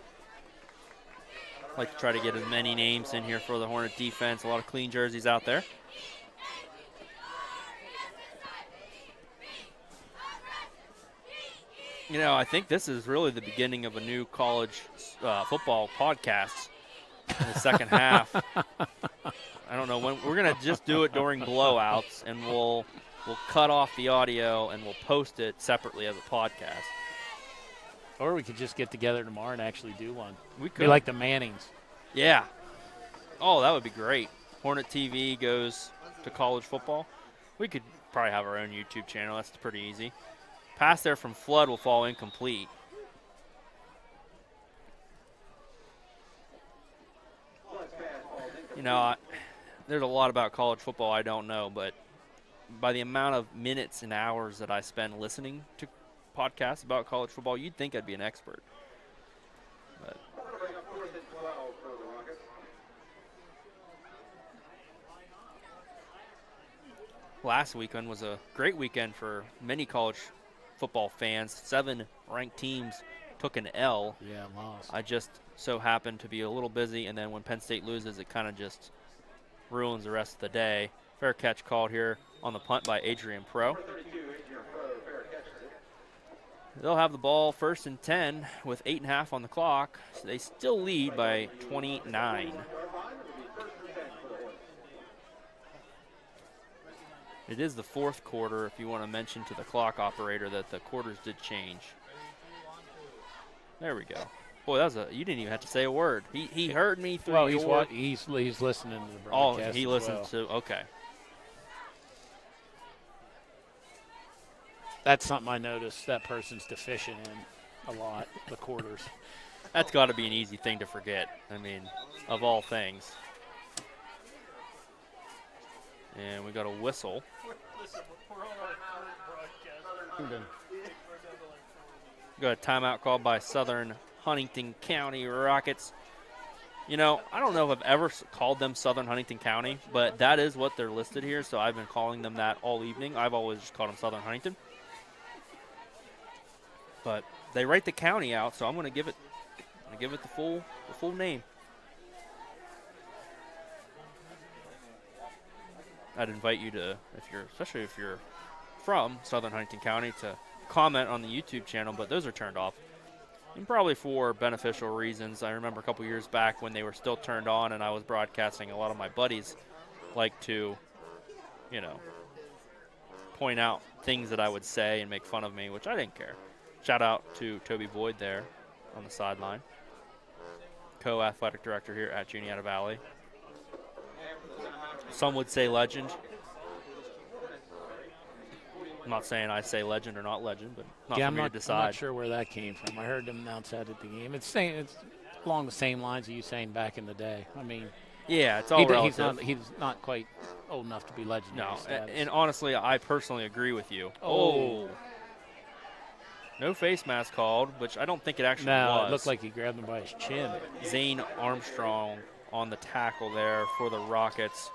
Like to try to get as many names in here for the Hornet defense. A lot of clean jerseys out there. You know, I think this is really the beginning of a new college football podcast in the second half. I don't know when we're gonna just do it during blowouts, and we'll cut off the audio and we'll post it separately as a podcast.
Or we could just get together tomorrow and actually do one.
We could.
Be like the Mannings.
Yeah. Oh, that would be great. HornetTV goes to college football. We could probably have our own YouTube channel. That's pretty easy. Pass there from Flood will fall incomplete. You know, there's a lot about college football I don't know, but by the amount of minutes and hours that I spend listening to podcasts about college football, you'd think I'd be an expert. But last weekend was a great weekend for many college football fans. 7 ranked teams took an L.
Yeah, lost.
I just so happened to be a little busy, and then when Penn State loses, it kind of just ruins the rest of the day. Fair catch called here on the punt by Adrian Pro. They'll have the ball 1st and 10 with 8.5 on the clock. So they still lead by 29. It is the 4th quarter, if you want to mention to the clock operator that the quarters did change. There we go. Boy, you didn't even have to say a word. He heard me through
he's listening to the broadcast.
Oh, he listened to, okay.
That's something I noticed that person's deficient in a lot, the quarters.
That's got to be an easy thing to forget. I mean, of all things. And we got a whistle. Got a timeout called by Southern Huntingdon County Rockets. You know, I don't know if I've ever called them Southern Huntingdon County, but that is what they're listed here, so I've been calling them that all evening. I've always just called them Southern Huntingdon. But they write the county out, so I'm going to give it the full name. I'd invite you to, especially if you're from Southern Huntingdon County, to comment on the YouTube channel, but those are turned off. And probably for beneficial reasons. I remember a couple years back when they were still turned on and I was broadcasting, a lot of my buddies like to, point out things that I would say and make fun of me, which I didn't care. Shout out to Toby Boyd there on the sideline, co-athletic director here at Juniata Valley. Some would say legend. I'm not saying I say legend or not legend, but not for me to decide.
I'm not sure where that came from. I heard them announce that at the game. It's along the same lines of you saying back in the day. I mean,
yeah, it's all relative.
He's not quite old enough to be legendary.
No,
status.
and honestly, I personally agree with you.
Oh.
No face mask called, which I don't think it actually
no,
was.
It looked like he grabbed him by his chin.
Zane Armstrong on the tackle there for the Rockets.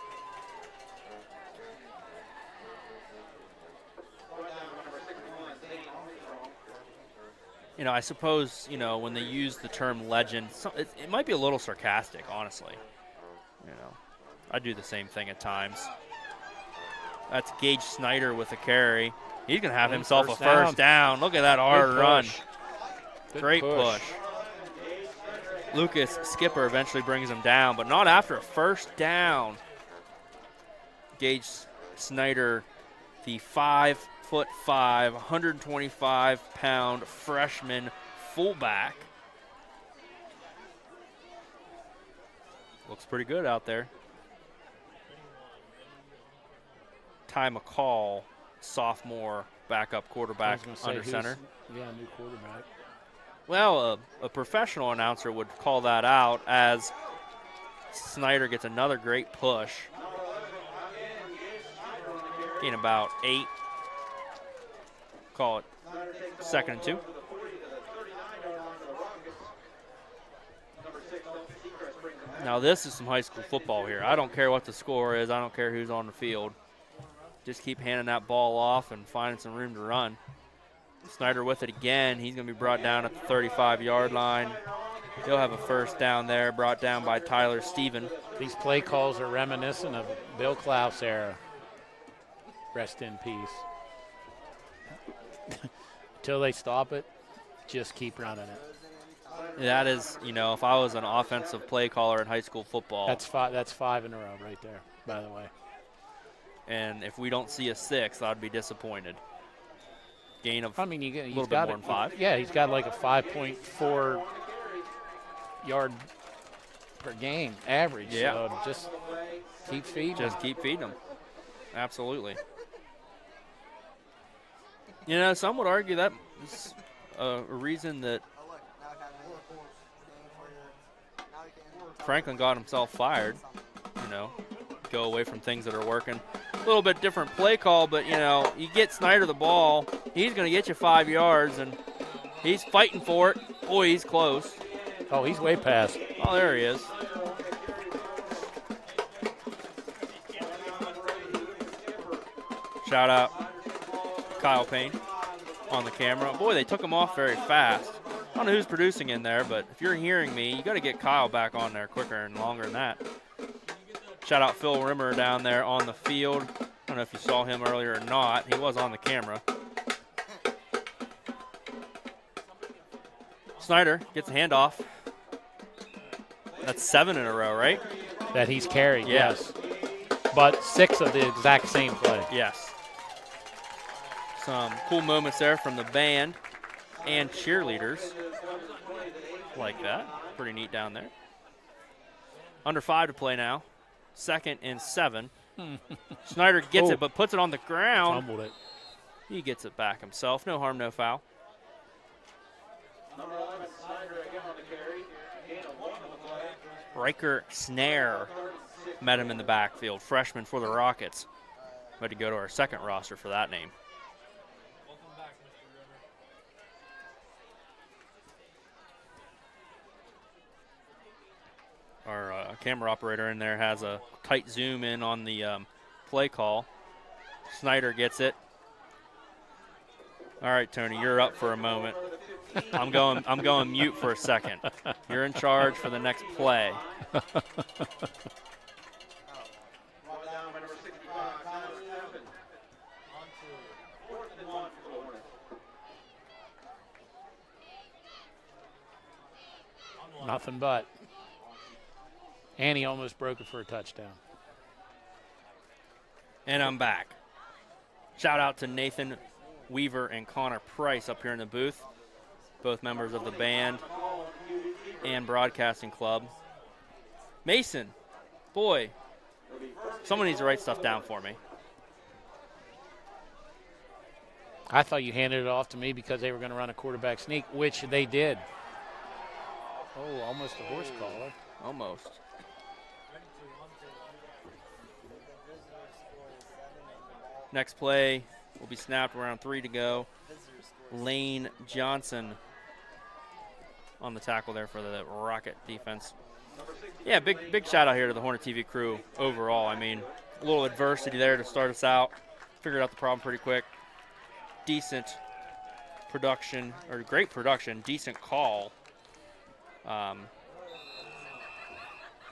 You know, I suppose, you know, when they use the term legend, it might be a little sarcastic, honestly. You know, I do the same thing at times. That's Gage Snyder with a carry. He's going to have himself a first down. Look at that hard run. Great push. Lucas Skipper eventually brings him down, but not after a first down. Gage Snyder, the 5'5", 125-pound freshman fullback. Looks pretty good out there. Ty McCall, sophomore backup quarterback under center.
Yeah, new quarterback.
Well, a professional announcer would call that out as Snyder gets another great push. In about 8. Call it 2nd and 2. Now this is some high school football here. I don't care what the score is. I don't care who's on the field. Just keep handing that ball off and finding some room to run. Snyder with it again. He's going to be brought down at the 35-yard line. He'll have a first down there, brought down by Tyler Stephen.
These play calls are reminiscent of Bill Klaus era. Rest in peace. Until they stop it, just keep running it.
That is, you know, if I was an offensive play caller in high school football.
That's 5 in a row right there, by the way.
And if we don't see a 6th, I'd be disappointed. Gain of
a little
bit more than 5.
Yeah, he's got like a 5.4 yard per game average.
Yeah.
So just keep feeding
Just keep feeding them. Absolutely. You know, some would argue that is a reason that Franklin got himself fired. You know, go away from things that are working. A little bit different play call, but, you know, you get Snyder the ball, he's going to get you 5 yards, and he's fighting for it. Boy, he's close.
Oh, he's way past.
Oh, there he is. Shout out Kyle Payne on the camera. Boy, they took him off very fast. I don't know who's producing in there, but if you're hearing me, you got to get Kyle back on there quicker and longer than that. Shout out Phil Rimmer down there on the field. I don't know if you saw him earlier or not. He was on the camera. Snyder gets a handoff. That's 7 in a row, right?
That he's carried,
Yeah.
yes. But 6 of the exact same play.
Yes. Some cool moments there from the band and cheerleaders. Like that. Pretty neat down there. Under 5 to play now. 2nd and 7. Snyder gets it, but puts it on the ground.
Fumbled it.
He gets it back himself. No harm, no foul. Riker Snare met him in the backfield. Freshman for the Rockets. We had to go to our second roster for that name. Our camera operator in there has a tight zoom in on the play call. Snyder gets it. All right, Tony, you're up for a moment. I'm going mute for a second. You're in charge for the next play.
Nothing but. And he almost broke it for a touchdown.
And I'm back. Shout out to Nathan Weaver and Connor Price up here in the booth, both members of the band and broadcasting club. Mason, boy, Someone needs to write stuff down for me.
I thought you handed it off to me because they were going to run a quarterback sneak, which they did. Oh, almost a horse collar.
Almost. Next play will be snapped, around 3 to go. Lane Johnson on the tackle there for the Rocket defense. Yeah, big shout out here to the Hornet TV crew overall. I mean, a little adversity there to start us out. Figured out the problem pretty quick. Decent production, or great production, decent call.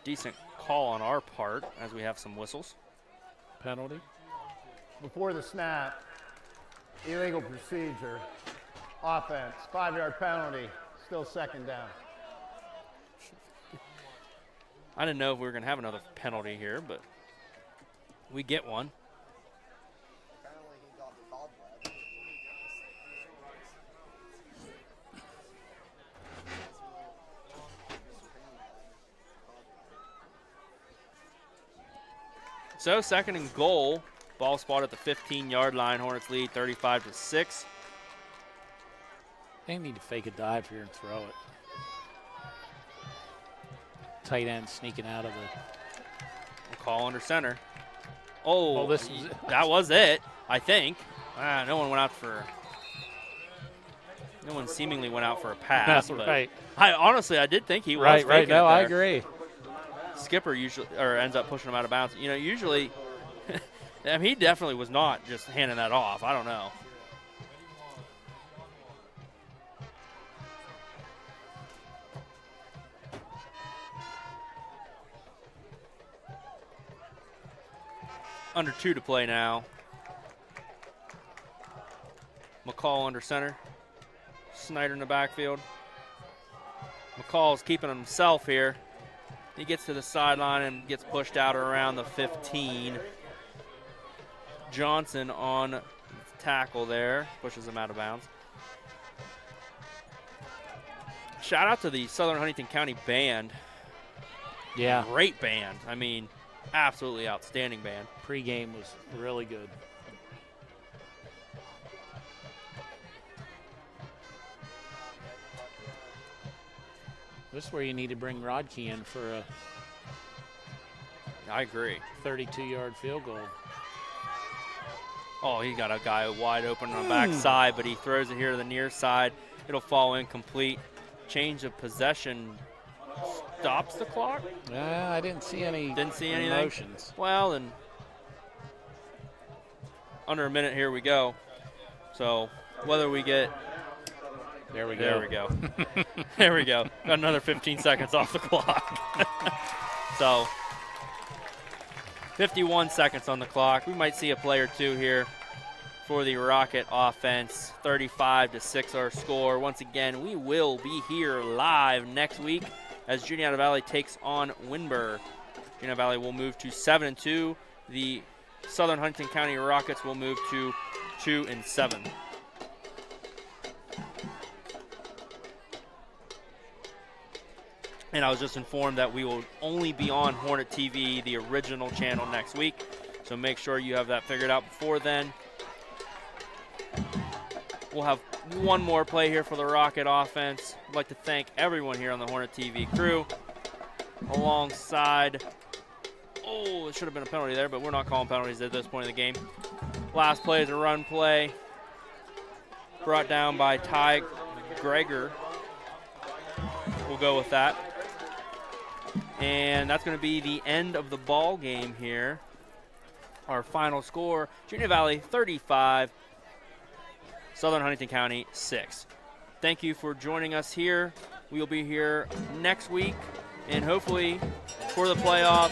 Decent call on our part as we have some whistles.
Penalty.
Before the snap, illegal procedure, offense, 5-yard penalty, still second down.
I didn't know if we were going to have another penalty here, but we get one. So 2nd and goal. Ball spot at the 15-yard line. Hornets lead 35-6.
They need to fake a dive here and throw it. Tight end sneaking out of the
Call under center. Oh,
this was it.
That was it, I think. No one seemingly went out for a pass.
That's
but
right.
I did think he was
Right.
faking
No,
it
I
there.
agree.
Skipper usually ends up pushing him out of bounds. You know, usually, I mean, he definitely was not just handing that off. I don't know. Under 2 to play now. McCall under center. Snyder in the backfield. McCall's keeping himself here. He gets to the sideline and gets pushed out around the 15. Johnson on tackle there. Pushes him out of bounds. Shout out to the Southern Huntingdon County band.
Yeah.
Great band. I mean, absolutely outstanding band.
Pre-game was really good. This is where you need to bring Rodkey in for a
I agree.
32-yard field goal.
Oh, he got a guy wide open on the backside, but he throws it here to the near side. It'll fall incomplete. Change of possession stops the clock.
I didn't see any.
Didn't see anything.
Motions.
Well, then under a minute, here we go. So whether we get
There we go.
There we go. There we go. Got another 15 seconds off the clock. So 51 seconds on the clock. We might see a play or two here for the Rocket offense. 35-6 our score. Once again, we will be here live next week as Juniata Valley takes on Winburg. Juniata Valley will move to 7-2. The Southern Huntingdon County Rockets will move to 2-7. And I was just informed that we will only be on Hornet TV, the original channel, next week. So make sure you have that figured out before then. We'll have one more play here for the Rocket offense. I'd like to thank everyone here on the Hornet TV crew. Alongside, it should have been a penalty there, but we're not calling penalties at this point in the game. Last play is a run play. Brought down by Ty Greger. We'll go with that. And that's going to be the end of the ball game here. Our final score, Juniata Valley 35, Southern Huntingdon County 6. Thank you for joining us here. We'll be here next week and hopefully for the playoffs.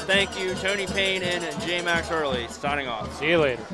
Thank you, Tony Payne and J. Max Early, signing off.
See you later.